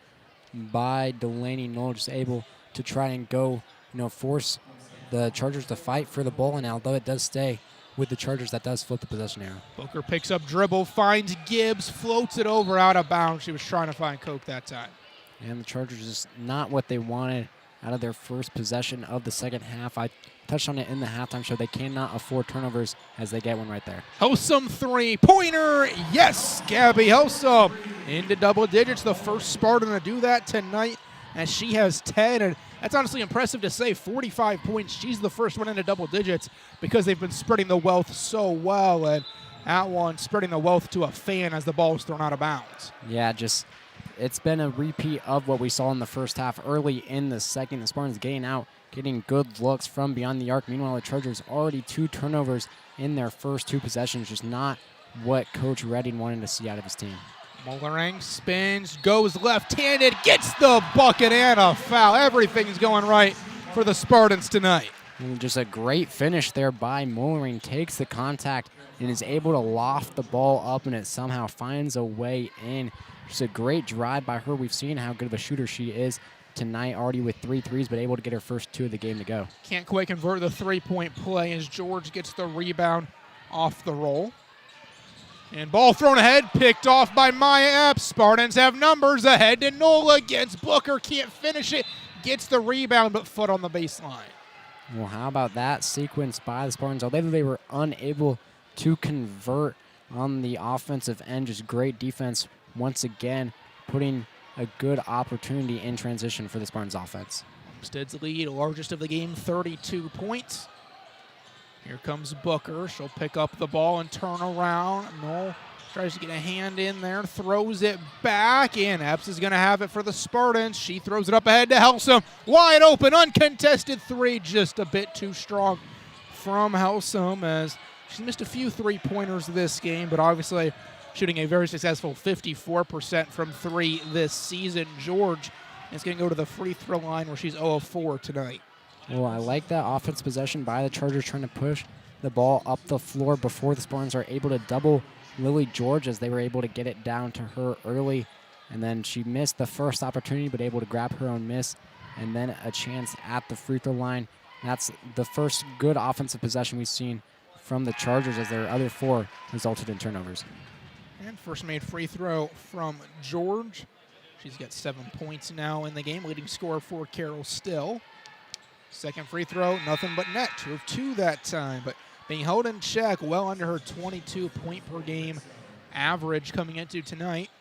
by Delaney Knoll, just able to try and go, force the Chargers to fight for the ball, and although it does stay with the Chargers, that does flip the possession arrow. Booker picks up dribble, finds Gibbs, floats it over out of bounds. She was trying to find Coke that time. And the Chargers is not what they wanted out of their first possession of the second half. I touched on it in the halftime show. They cannot afford turnovers as they get one right there. Helsum three-pointer. Yes, Gabby Helsum into double digits. The first Spartan to do that tonight, as she has 10. And that's honestly impressive to say, 45 points. She's the first one into double digits because they've been spreading the wealth so well. And that one spreading the wealth to a fan as the ball is thrown out of bounds. Yeah, it's been a repeat of what we saw in the first half. Early in the second, the Spartans getting out, getting good looks from beyond the arc. Meanwhile, the Chargers already 2 turnovers in their first 2 possessions. Just not what Coach Redding wanted to see out of his team. Mullerang spins, goes left-handed, gets the bucket and a foul. Everything's going right for the Spartans tonight. And just a great finish there by Mullerang. Takes the contact and is able to loft the ball up, and it somehow finds a way in. Just a great drive by her. We've seen how good of a shooter she is tonight, already with 3 threes, but able to get her first 2 of the game to go. Can't quite convert the three-point play as George gets the rebound off the roll. And ball thrown ahead, picked off by Maya Epps. Spartans have numbers ahead to Nola against Booker. Can't finish it. Gets the rebound, but foot on the baseline. Well, how about that sequence by the Spartans? Although they were unable to convert on the offensive end, just great defense once again, putting a good opportunity in transition for the Spartans offense. Homestead's lead, largest of the game, 32 points. Here comes Booker. She'll pick up the ball and turn around. Knoll tries to get a hand in there, throws it back, and Epps is going to have it for the Spartans. She throws it up ahead to Helsum. Wide open, uncontested 3, just a bit too strong from Helsum, as she's missed a few three-pointers this game, but obviously shooting a very successful 54% from 3 this season. George is going to go to the free throw line where she's 0 of 4 tonight. Well, I like that offense possession by the Chargers, trying to push the ball up the floor before the Spartans are able to double Lily George, as they were able to get it down to her early. And then she missed the first opportunity, but able to grab her own miss, and then a chance at the free throw line. That's the first good offensive possession we've seen from the Chargers, as their other 4 resulted in turnovers. And first made free throw from George. She's got 7 points now in the game, leading scorer for Carroll still. Second free throw, nothing but net, 2 of 2 that time, but being held in check, well under her 22-point-per-game average coming into tonight.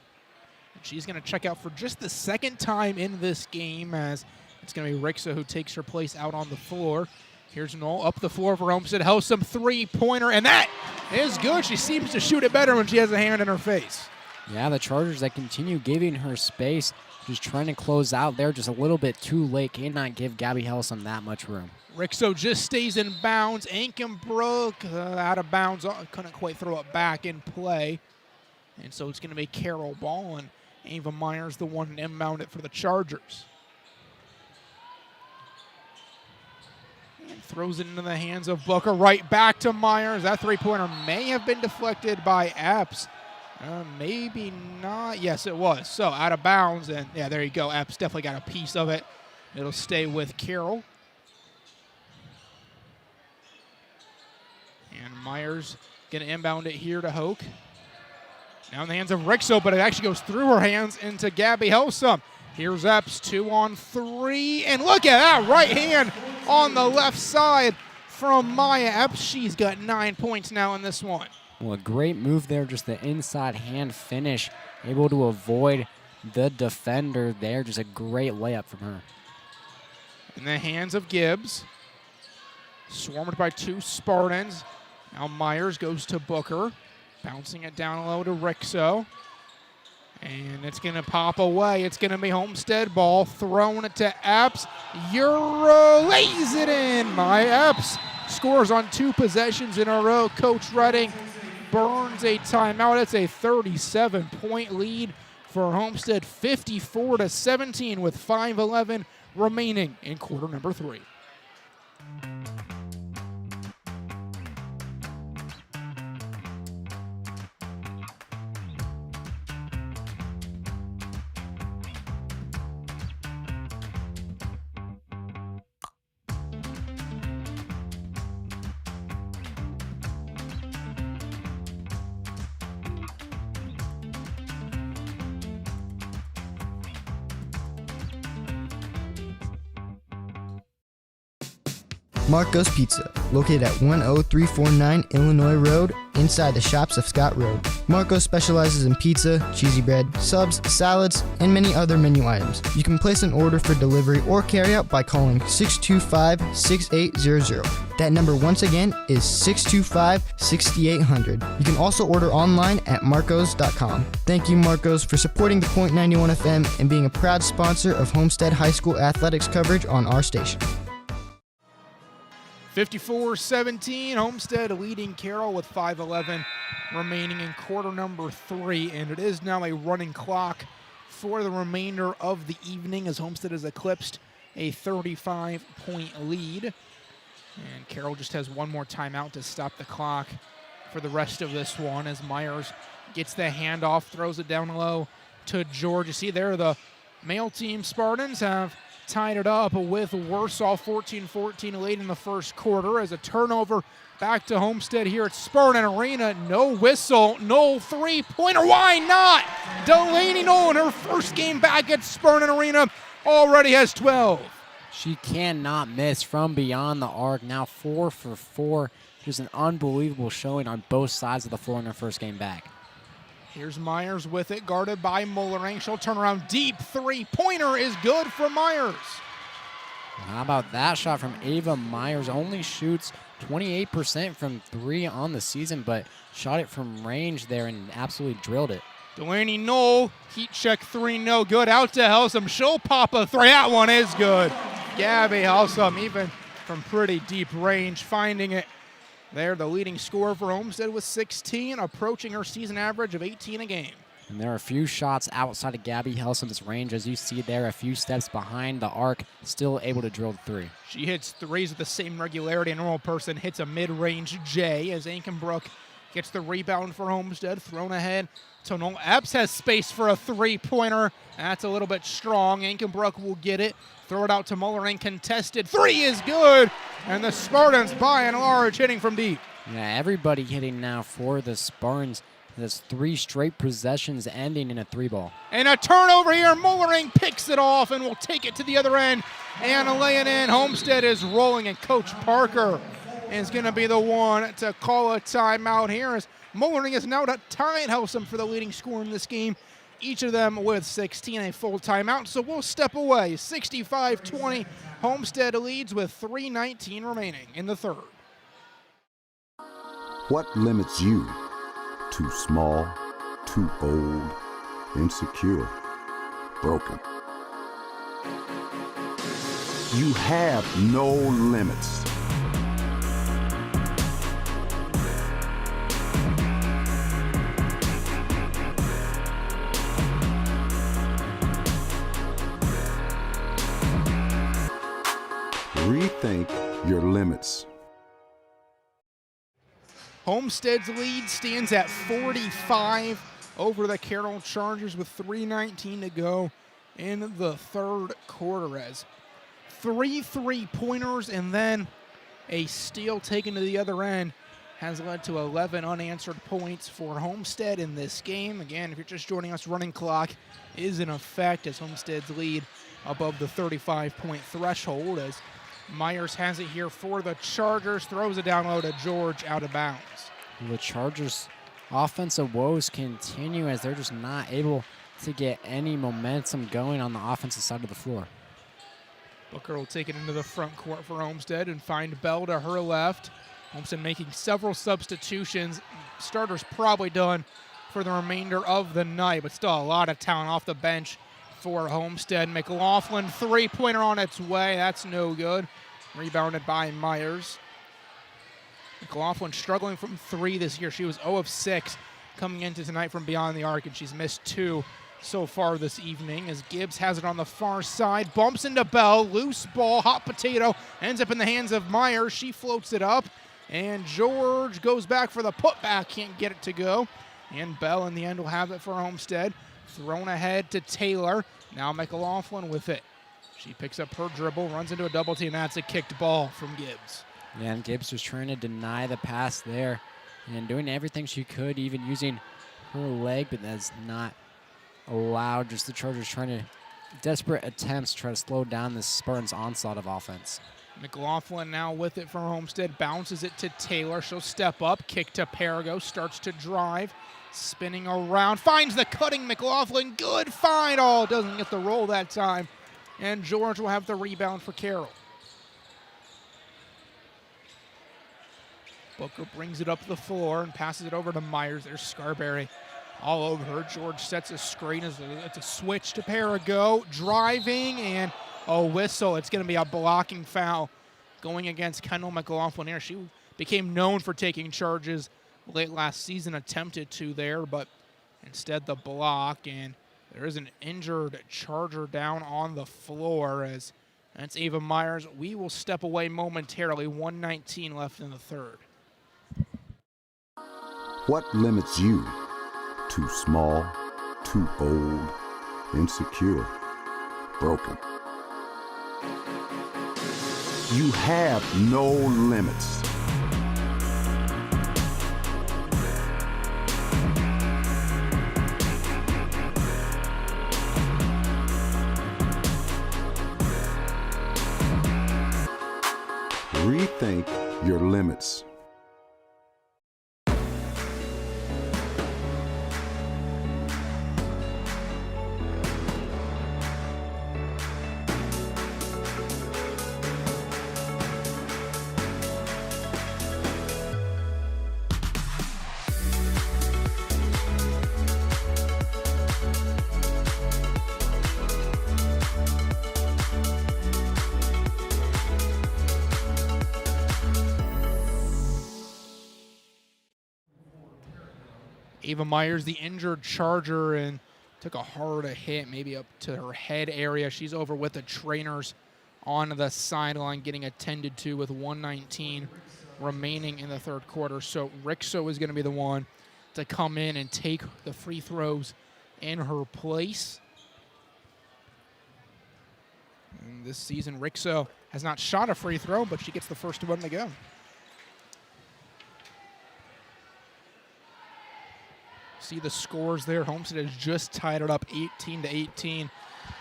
And she's going to check out for just the second time in this game, as it's going to be Rixa who takes her place out on the floor. Here's Knoll up the floor for Homestead. Helsum three-pointer, and that is good. She seems to shoot it better when she has a hand in her face. Yeah, the Chargers that continue giving her space, just trying to close out there just a little bit too late. Cannot give Gabby Helsum that much room. Rixo just stays in bounds. Ankenbrook out of bounds. Couldn't quite throw it back in play. And so it's going to be Carroll ball, and Ava Myers the one to inbound it for the Chargers. And throws it into the hands of Booker. Right back to Myers. That three-pointer may have been deflected by Epps. Maybe not. Yes, it was. So out of bounds, and yeah, there you go. Epps definitely got a piece of it. It'll stay with Carroll. And Myers going to inbound it here to Hoke. Now in the hands of Rixo, but it actually goes through her hands into Gabby Helsum. Here's Epps, 2-on-3, and look at that right hand on the left side from Maya Epps. She's got 9 points now in this one. Well, a great move there, just the inside hand finish, able to avoid the defender there. Just a great layup from her. In the hands of Gibbs, swarmed by 2 Spartans. Now Myers goes to Booker, bouncing it down low to Rixo. And it's going to pop away. It's going to be Homestead ball, throwing it to Epps. Euro lays it in. Maya Epps scores on 2 possessions in a row. Coach Redding burns a timeout. It's a 37-point lead for Homestead, 54-17 with 5:11 remaining in quarter number 3. Marco's Pizza, located at 10349 Illinois Road, inside the shops of Scott Road. Marco's specializes in pizza, cheesy bread, subs, salads, and many other menu items. You can place an order for delivery or carryout by calling 625-6800. That number once again is 625-6800. You can also order online at marcos.com. Thank you, Marcos, for supporting the Point 91 FM and being a proud sponsor of Homestead High School athletics coverage on our station. 54-17, Homestead leading Carroll with 5:11 remaining in quarter number 3, and it is now a running clock for the remainder of the evening as Homestead has eclipsed a 35-point lead. And Carroll just has one more timeout to stop the clock for the rest of this one as Myers gets the handoff, throws it down low to George. You see there the male team Spartans have tied it up with Warsaw 14-14 late in the first quarter as a turnover back to Homestead here at Spartan Arena. No whistle, no three-pointer. Why not? Delaney Nolan, her first game back at Spartan Arena, already has 12. She cannot miss from beyond the arc. Now 4 for 4. Just an unbelievable showing on both sides of the floor in her first game back. Here's Myers with it, guarded by Mullering. She'll turn around deep. Three-pointer is good for Myers. How about that shot from Ava Myers? Only shoots 28% from 3 on the season, but shot it from range there and absolutely drilled it. Delaney Knoll, heat check 3, no good. Out to Helsum. She'll pop a 3. That one is good. Gabby Helsum, even from pretty deep range, finding it. There, the leading scorer for Homestead with 16, approaching her season average of 18 a game. And there are a few shots outside of Gabby Helsum's range, as you see there, a few steps behind the arc, still able to drill the 3. She hits 3s with the same regularity a normal person hits a mid-range J as Aikenbrook gets the rebound for Homestead, thrown ahead. Tonal Epps has space for a 3-pointer. That's a little bit strong. Aikenbrook will get it. Throw it out to Mullering, contested. 3 is good. And the Spartans, by and large, hitting from deep. Yeah, everybody hitting now for the Spartans. That's 3 straight possessions ending in a 3-ball. And a turnover here. Mullering picks it off and will take it to the other end. And lay it in. Homestead is rolling, and Coach Parker is going to be the one to call a timeout here as Mullering is now tied Helsum for the leading scorer in this game. Each of them with 16, a full timeout. So we'll step away. 65-20. Homestead leads with 3:19 remaining in the third. What limits you? Too small, too old, insecure, broken. You have no limits. Rethink your limits. Homestead's lead stands at 45 over the Carroll Chargers with 3:19 to go in the third quarter as 3 3-pointers and then a steal taken to the other end has led to 11 unanswered points for Homestead in this game. Again, if you're just joining us, running clock is in effect as Homestead's lead above the 35-point threshold, as Myers has it here for the Chargers, throws it down low to George, out of bounds. The Chargers' offensive woes continue as they're just not able to get any momentum going on the offensive side of the floor. Booker will take it into the front court for Homestead and find Bell to her left. Homestead making several substitutions. Starters probably done for the remainder of the night, but still a lot of talent off the bench for Homestead. McLaughlin, 3-pointer on its way. That's no good. Rebounded by Myers. McLaughlin struggling from 3 this year. She was 0 of 6 coming into tonight from beyond the arc, and she's missed 2 so far this evening as Gibbs has it on the far side. Bumps into Bell. Loose ball, hot potato. Ends up in the hands of Myers. She floats it up. And George goes back for the putback. Can't get it to go. And Bell in the end will have it for Homestead. Thrown ahead to Taylor. Now McLaughlin with it. She picks up her dribble, runs into a double team. That's a kicked ball from Gibbs. Yeah, and Gibbs was trying to deny the pass there and doing everything she could, even using her leg, but that's not allowed. Just the Chargers trying to, desperate attempts to try to slow down the Spartans' onslaught of offense. McLaughlin now with it for Homestead, bounces it to Taylor. She'll step up, kick to Perigo, starts to drive, spinning around, finds the cutting McLaughlin. Good find. Oh, doesn't get the roll that time. And George will have the rebound for Carroll. Booker brings it up the floor and passes it over to Myers. There's Scarberry all over her. George sets a screen. It's a switch to Perigo. Driving and a whistle. It's going to be a blocking foul going against Kendall McLaughlin here. She became known for taking charges late last season, attempted to there, but instead the block, and there is an injured Charger down on the floor as that's Ava Myers. We will step away momentarily. 1:19 left in the third. What limits you? Too small, too old, insecure, broken. You have no limits. Rethink your limits. Ava Myers, the injured Charger, and took a hard hit, maybe up to her head area. She's over with the trainers on the sideline, getting attended to with 1:19 remaining in the third quarter. So Rixo is going to be the one to come in and take the free throws in her place. And this season, Rixo has not shot a free throw, but she gets the first one to go. See the scores there. Homestead has just tied it up 18-18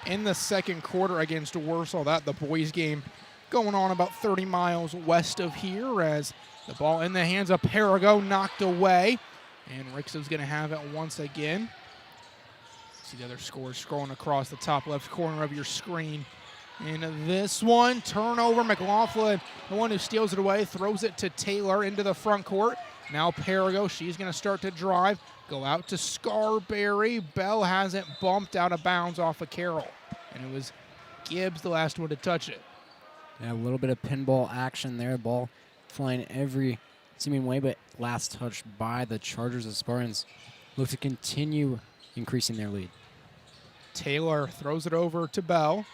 in the second quarter against Warsaw. That the boys game going on about 30 miles west of here as the ball in the hands of Perigo, knocked away. And Rixo's going to have it once again. See the other scores scrolling across the top left corner of your screen. And this one, turnover, McLaughlin, the one who steals it away, throws it to Taylor into the front court. Now Perigo, she's going to start to drive. Go out to Scarberry. Bell has it bumped out of bounds off of Carroll. And it was Gibbs the last one to touch it. Yeah, a little bit of pinball action there. Ball flying every seeming way, but last touch by the Chargers. The Spartans look to continue increasing their lead. Taylor throws it over to Bell.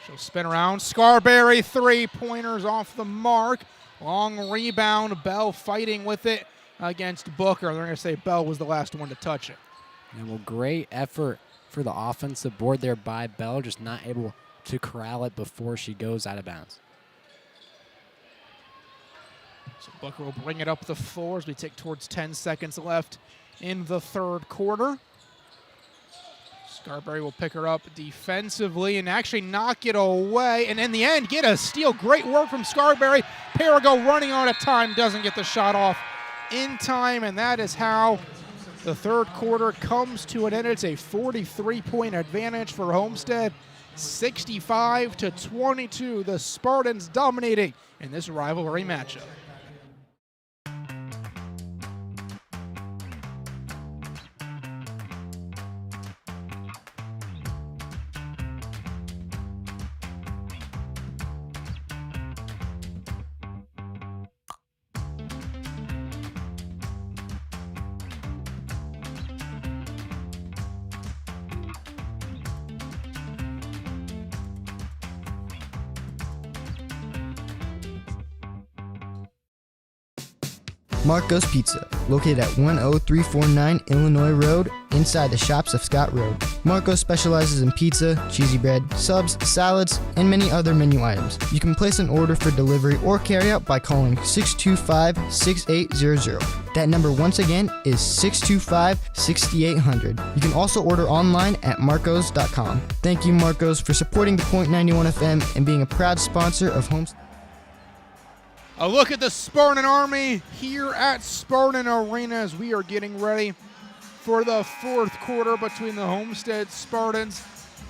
She'll spin around. Scarberry, 3-pointers off the mark. Long rebound. Bell fighting with it against Booker. They're going to say Bell was the last one to touch it. And well, great effort for the offensive board there by Bell, just not able to corral it before she goes out of bounds. So Booker will bring it up the floor as we take towards 10 seconds left in the third quarter. Scarberry will pick her up defensively and actually knock it away. And in the end, get a steal. Great work from Scarberry. Perigo running out of time, doesn't get the shot off in time. And that is how the third quarter comes to an end. It's a 43-point advantage for Homestead. 65-22, the Spartans dominating in this rivalry matchup. Marco's Pizza, located at 10349 Illinois Road, inside the shops of Scott Road. Marco's specializes in pizza, cheesy bread, subs, salads, and many other menu items. You can place an order for delivery or carryout by calling 625-6800. That number once again is 625-6800. You can also order online at marcos.com. Thank you, Marcos, for supporting the Point 91 FM and being a proud sponsor of Homestead. A look at the Spartan Army here at Spartan Arena as we are getting ready for the fourth quarter between the Homestead Spartans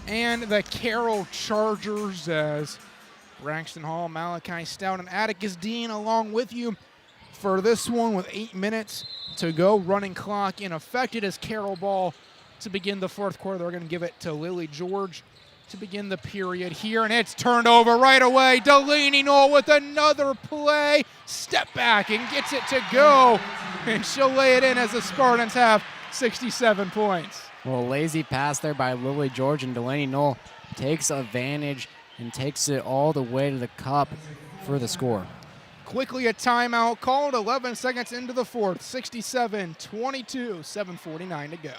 and the Carroll Chargers, as Braxton Hall, Malachi, Stout, and Atticus Dean along with you for this one with 8 minutes to go. Running clock in effect. It is Carroll ball to begin the fourth quarter. They're going to give it to Lily George to begin the period here, and it's turned over right away. Delaney Knoll with another play. Step back and gets it to go, and she'll lay it in as the Spartans have 67 points. Well, lazy pass there by Lily George, and Delaney Knoll takes advantage and takes it all the way to the cup for the score. Quickly a timeout called 11 seconds into the fourth. 67-22, 7:49 to go.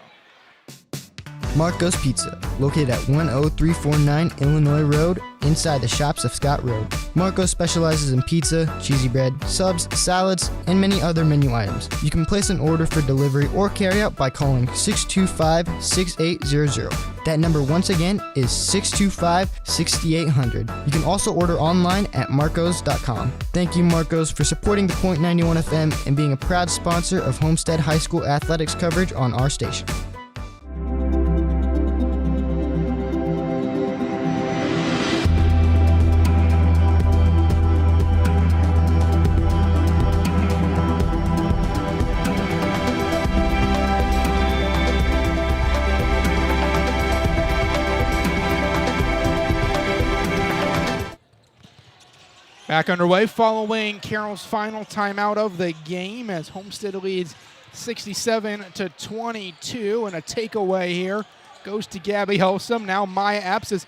Marco's Pizza, located at 10349 Illinois Road, inside the shops of Scott Road. Marco's specializes in pizza, cheesy bread, subs, salads, and many other menu items. You can place an order for delivery or carryout by calling 625-6800. That number once again is 625-6800. You can also order online at marcos.com. Thank you, Marcos, for supporting the Point 91 FM and being a proud sponsor of Homestead High School athletics coverage on our station. Back underway following Carroll's final timeout of the game as Homestead leads 67-22, and a takeaway here goes to Gabby Helsum. Now Maya Epps is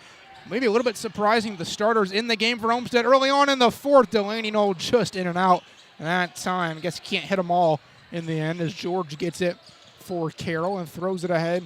maybe a little bit surprising the starters in the game for Homestead early on in the fourth. Delaney Knoll just in and out that time. I guess you can't hit them all in the end as George gets it for Carroll and throws it ahead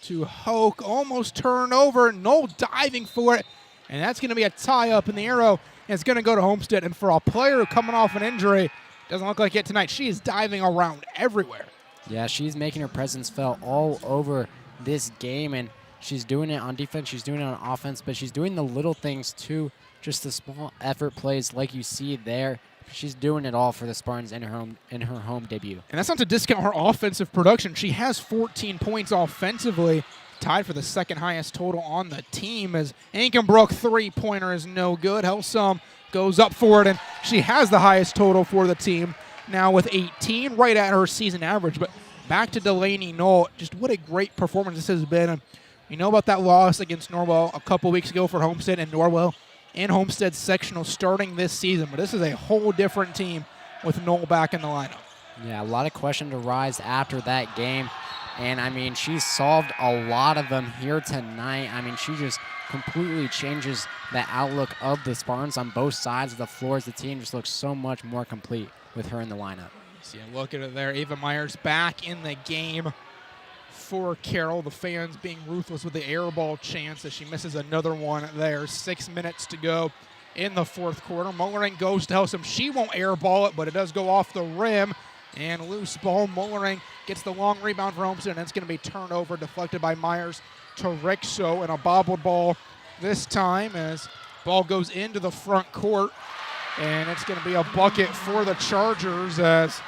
to Hoke. Almost turned over. Knoll diving for it, and that's going to be a tie-up in the arrow. And it's going to go to Homestead. And for a player coming off an injury, doesn't look like it tonight. She is diving around everywhere. Yeah, she's making her presence felt all over this game, and she's doing it on defense, she's doing it on offense, but she's doing the little things too, just the small effort plays like you see there. She's doing it all for the Spartans in her home debut. And that's not to discount her offensive production. She has 14 points offensively, tied for the second highest total on the team, as Ankenbrook three-pointer is no good. Helsum goes up for it, and she has the highest total for the team now with 18, right at her season average. But back to Delaney Knoll, just what a great performance this has been. And we know about that loss against Norwell a couple weeks ago for Homestead, and Norwell and Homestead sectional starting this season. But this is a whole different team with Knoll back in the lineup. Yeah, a lot of questions arise after that game. And, I mean, she solved a lot of them here tonight. I mean, she just completely changes the outlook of the Spartans on both sides of the floor as the team just looks so much more complete with her in the lineup. See a look at it there. Ava Myers back in the game for Carroll. The fans being ruthless with the air ball chance as she misses another one there. 6 minutes to go in the fourth quarter. Mullering goes to Helsum. She won't airball it, but it does go off the rim. And loose ball. Mullering gets the long rebound for Homestead, and it's going to be turned over, deflected by Myers to Rixo, and a bobbled ball this time as ball goes into the front court. And it's going to be a bucket for the Chargers as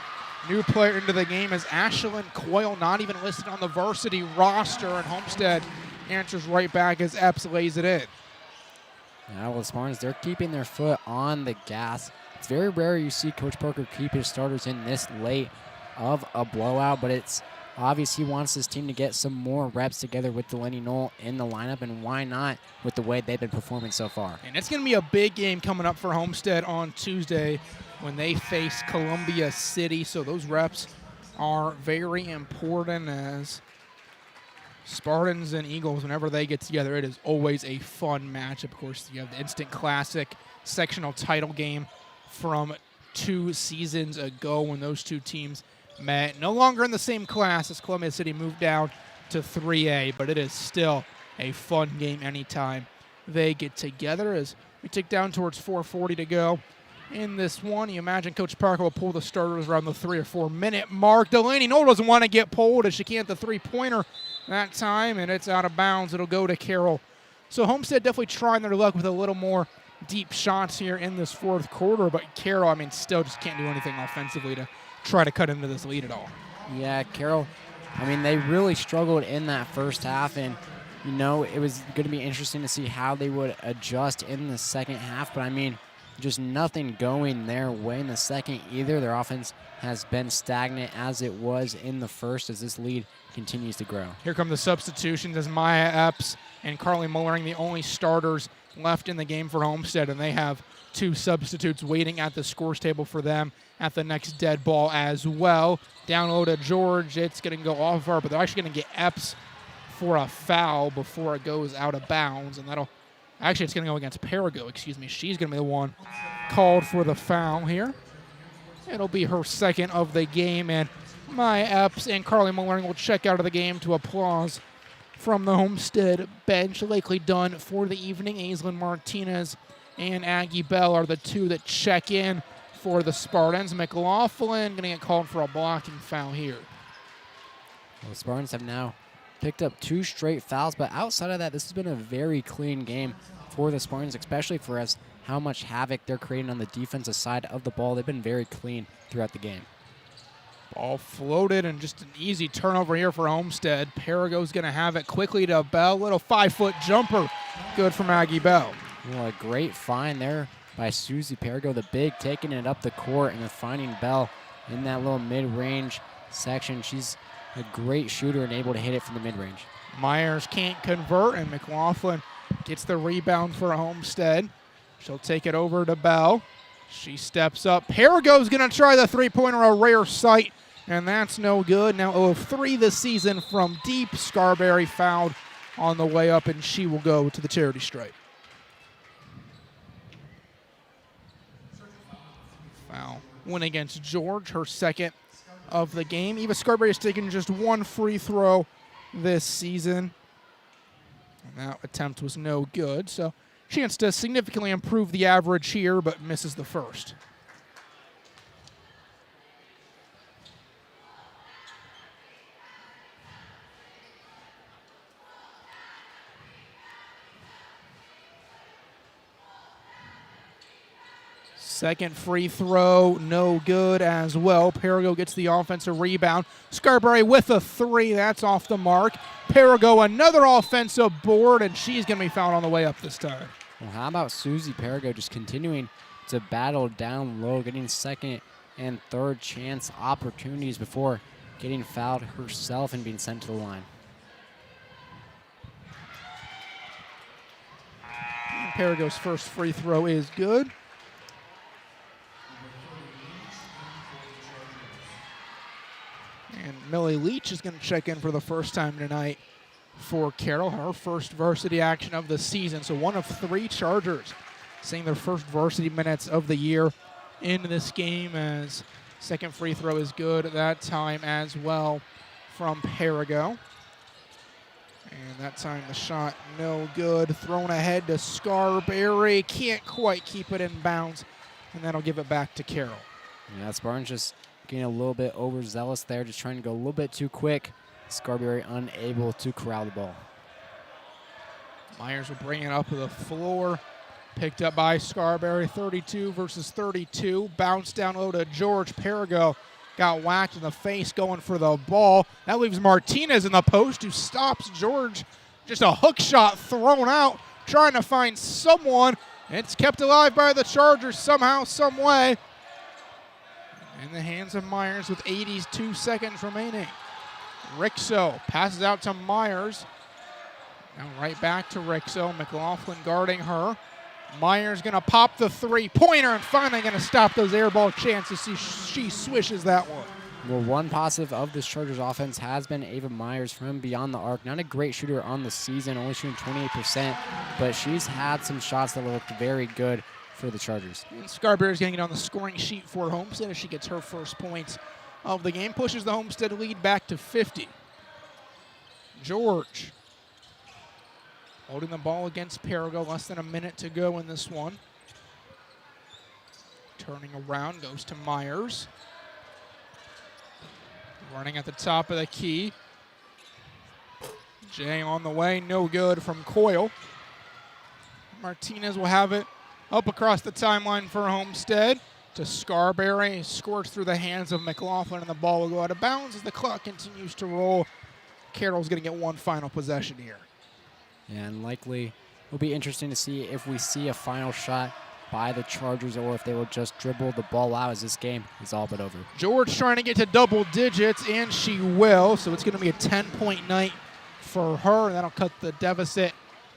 new player into the game is Ashlyn Coyle, not even listed on the varsity roster, and Homestead answers right back as Epps lays it in. Now, well, the Spartans, they're keeping their foot on the gas. It's very rare you see Coach Parker keep his starters in this late of a blowout, but it's obvious he wants his team to get some more reps together with Delaney Knoll in the lineup, and why not with the way they've been performing so far. And it's going to be a big game coming up for Homestead on Tuesday when they face Columbia City, so those reps are very important as Spartans and Eagles, whenever they get together, it is always a fun matchup. Of course, you have the instant classic sectional title game from 2 seasons ago when those two teams met. No longer in the same class as Columbia City moved down to 3A, but it is still a fun game anytime they get together as we tick down towards 4:40 to go in this one. You imagine Coach Parker will pull the starters around the 3 or 4 minute mark. Delaney Knoll doesn't want to get pulled as she can't the three-pointer that time, and it's out of bounds. It'll go to Carroll. So Homestead definitely trying their luck with a little more deep shots here in this fourth quarter, but Carroll, I mean, still just can't do anything offensively to try to cut into this lead at all. Yeah, Carroll, I mean, they really struggled in that first half, and, you know, it was going to be interesting to see how they would adjust in the second half, but, I mean, just nothing going their way in the second either. Their offense has been stagnant as it was in the first as this lead continues to grow. Here come the substitutions as Maya Epps and Carly Mullering, the only starters left in the game for Homestead, and they have 2 substitutes waiting at the scores table for them at the next dead ball as well. Down low to George. It's going to go off her, but they're actually going to get Epps for a foul before it goes out of bounds, and that'll actually, it's going to go against Perigo, excuse me. She's going to be the one called for the foul here. It'll be her second of the game, and Maya Epps and Carly Mullering will check out of the game to applause from the Homestead bench. Likely done for the evening. Aislinn Martinez and Aggie Bell are the 2 that check in for the Spartans. McLaughlin going to get called for a blocking foul here. Well, the Spartans have now picked up 2 straight fouls, but outside of that, this has been a very clean game for the Spartans, especially for us how much havoc they're creating on the defensive side of the ball. They've been very clean throughout the game. Ball floated and just an easy turnover here for Homestead. Perigo's going to have it quickly to Bell. Little 5-foot jumper. Good from Aggie Bell. Well, a great find there by Susie Perigo, the big, taking it up the court and then finding Bell in that little mid-range section. She's a great shooter and able to hit it from the mid-range. Myers can't convert, and McLaughlin gets the rebound for Homestead. She'll take it over to Bell. She steps up. Perigo's going to try the three-pointer, a rare sight, and that's no good. Now 0 of 3 this season from deep. Scarberry fouled on the way up, and she will go to the charity stripe. Foul went against George, her second of the game. Eva Scarberry has taken just 1 free throw this season. And that attempt was no good, so chance to significantly improve the average here, but misses the first. Second free throw, no good as well. Perigo gets the offensive rebound. Scarberry with a 3, that's off the mark. Perigo another offensive board, and she's going to be fouled on the way up this time. Well, how about Susie Perigo just continuing to battle down low, getting second and third chance opportunities before getting fouled herself and being sent to the line. Perigo's first free throw is good. And Millie Leach is going to check in for the first time tonight for Carroll, her first varsity action of the season. So 1 of 3 Chargers seeing their first varsity minutes of the year in this game, as second free throw is good at that time as well from Perigo. And that time the shot no good. Thrown ahead to Scarberry. Can't quite keep it in bounds. And that'll give it back to Carroll. Yeah, Spartans just getting a little bit overzealous there, just trying to go a little bit too quick. Scarberry unable to corral the ball. Myers will bring it up to the floor. Picked up by Scarberry, 32 versus 32. Bounced down low to George. Perigo got whacked in the face going for the ball. That leaves Martinez in the post, who stops George. Just a hook shot thrown out, trying to find someone. It's kept alive by the Chargers somehow, some way. In the hands of Myers with 82 seconds remaining. Rixo passes out to Myers. Now right back to Rixo. McLaughlin guarding her. Myers going to pop the three-pointer and finally going to stop those air ball chances. She swishes that one. Well, one positive of this Chargers offense has been Ava Myers from beyond the arc. Not a great shooter on the season, only shooting 28%, but she's had some shots that looked very good for the Chargers. And Scarberry's going to get on the scoring sheet for Homestead as she gets her first points of the game. Pushes the Homestead lead back to 50. George holding the ball against Perigo. Less than a minute to go in this one. Turning around, goes to Myers. Running at the top of the key. Jay on the way, no good from Coyle. Martinez will have it up across the timeline for Homestead to Scarberry. Squirts through the hands of McLaughlin, and the ball will go out of bounds as the clock continues to roll. Carroll's going to get one final possession here. Yeah, and likely it'll be interesting to see if we see a final shot by the Chargers or if they will just dribble the ball out as this game is all but over. George trying to get to double digits, and she will. So it's going to be a 10-point night for her. That'll cut the deficit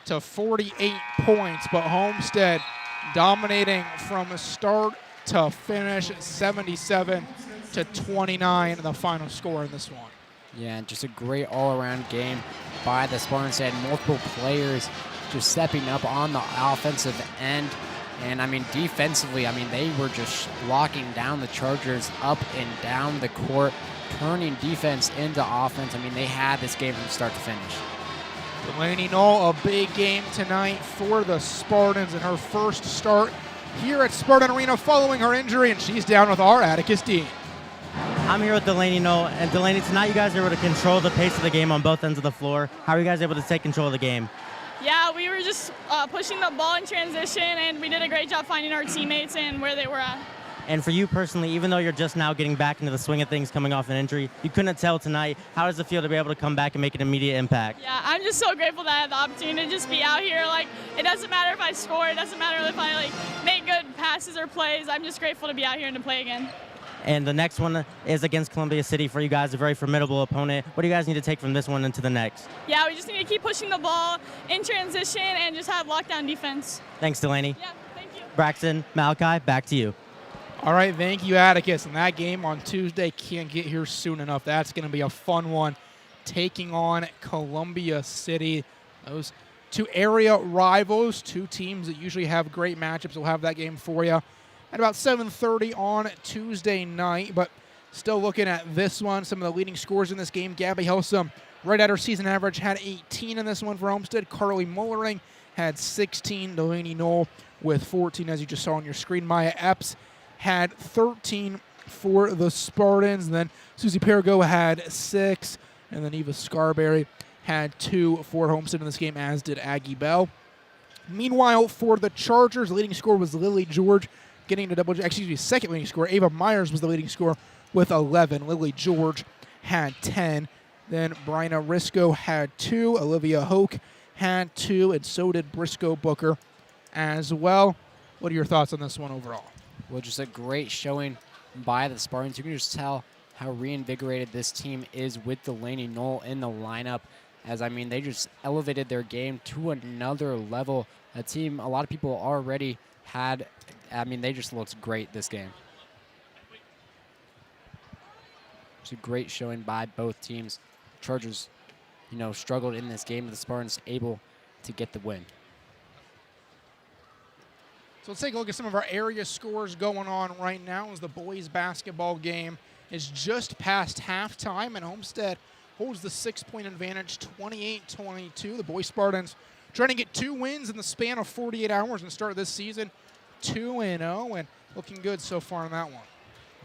to 48 points. But Homestead dominating from start to finish, 77-29, the final score in this one. Yeah, just a great all-around game by the Spartans. They had multiple players just stepping up on the offensive end. And, I mean, defensively, I mean, they were just locking down the Chargers up and down the court, turning defense into offense. I mean, they had this game from start to finish. Delaney Knoll, a big game tonight for the Spartans in her first start here at Spartan Arena following her injury, and she's down with our Atticus Dean. I'm here with Delaney Knoll, and Delaney, tonight you guys are able to control the pace of the game on both ends of the floor. How are you guys able to take control of the game? Yeah, we were just pushing the ball in transition, and we did a great job finding our teammates and where they were at. And for you personally, even though you're just now getting back into the swing of things coming off an injury, you couldn't tell tonight. How does it feel to be able to come back and make an immediate impact? Yeah, I'm just so grateful that I had the opportunity to just be out here. Like, it doesn't matter if I score, it doesn't matter if I make good passes or plays. I'm just grateful to be out here and to play again. And the next one is against Columbia City for you guys, a very formidable opponent. What do you guys need to take from this one into the next? Yeah, we just need to keep pushing the ball in transition and just have lockdown defense. Thanks, Delaney. Yeah, thank you. Braxton, Malachi, back to you. All right, thank you, Atticus. And that game on Tuesday can't get here soon enough. That's going to be a fun one, taking on Columbia City. Those two area rivals, two teams that usually have great matchups. We'll have that game for you at about 7:30 on Tuesday night. But still looking at this one, some of the leading scorers in this game. Gabby Helsum, right at her season average, had 18 in this one for Homestead. Carly Mullering had 16. Delaney Knoll with 14, as you just saw on your screen. Maya Epps had 13 for the Spartans. And then Susie Perigo had 6. And then Eva Scarberry had 2 for Homestead in this game, as did Aggie Bell. Meanwhile, for the Chargers, the leading scorer was Lily George, getting to second leading scorer. Ava Myers was the leading scorer with 11. Lily George had 10. Then Bryna Risco had 2. Olivia Hoke had 2, and so did Briscoe Booker as well. What are your thoughts on this one overall? Well, just a great showing by the Spartans. You can just tell how reinvigorated this team is with Delaney Knoll in the lineup. As, I mean, they just elevated their game to another level. A team a lot of people already had. I mean, they just looked great this game. It's a great showing by both teams. Chargers, struggled in this game, but the Spartans able to get the win. So let's take a look at some of our area scores going on right now as the boys basketball game is just past halftime, and Homestead holds the 6-point advantage, 28-22. The boys Spartans trying to get 2 wins in the span of 48 hours and start this season 2-0 and looking good so far in that one.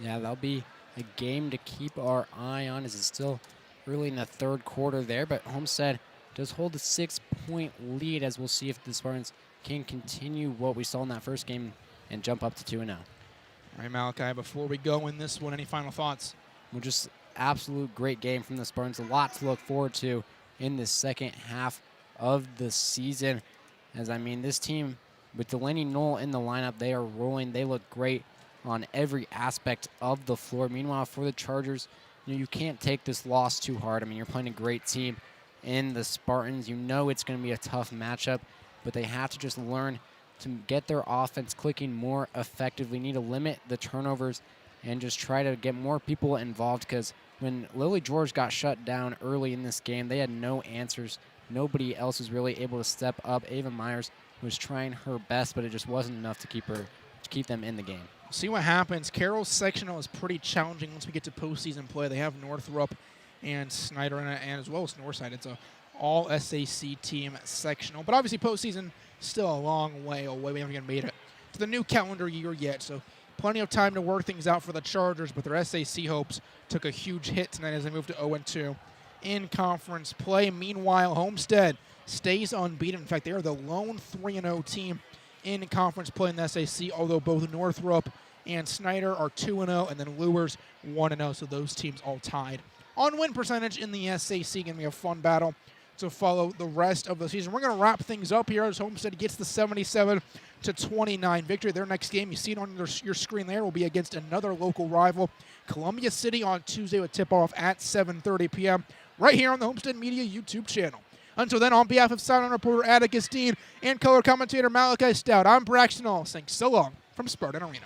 Yeah, that'll be a game to keep our eye on as it's still early in the third quarter there, but Homestead does hold a 6-point lead as we'll see if the Spartans can continue what we saw in that first game and jump up to 2-0. All right, Malachi, before we go in this one, any final thoughts? Well, just absolute great game from the Spartans. A lot to look forward to in the second half of the season. As I mean, this team with Delaney Knoll in the lineup, they are rolling. They look great on every aspect of the floor. Meanwhile, for the Chargers, you can't take this loss too hard. I mean, you're playing a great team in the Spartans. You know it's going to be a tough matchup, but they have to just learn to get their offense clicking more effectively. Need to limit the turnovers and just try to get more people involved, because when Lily George got shut down early in this game, they had no answers. Nobody else was really able to step up. Ava Myers was trying her best, but it just wasn't enough to keep them in the game. See what happens. Carroll's sectional is pretty challenging once we get to postseason play. They have Northrop and Snyder in it, and as well as Northside. It's a all SAC team sectional, but obviously postseason still a long way away. We haven't even made it to the new calendar year yet, so plenty of time to work things out for the Chargers, but their SAC hopes took a huge hit tonight as they moved to 0-2 in conference play. Meanwhile, Homestead stays unbeaten. In fact, they are the lone 3-0 team in conference play in the SAC, although both Northrop and Snyder are 2-0, and then Lures 1-0, so those teams all tied on win percentage in the SAC. Going to be a fun battle to follow the rest of the season. We're going to wrap things up here as Homestead gets the 77-29 victory. Their next game, you see it on your screen there, will be against another local rival, Columbia City, on Tuesday with tip-off at 7:30 p.m. right here on the Homestead Media YouTube channel. Until then, on behalf of sideline reporter Atticus Dean and color commentator Malachi Stout, I'm Braxton All saying so long from Spartan Arena.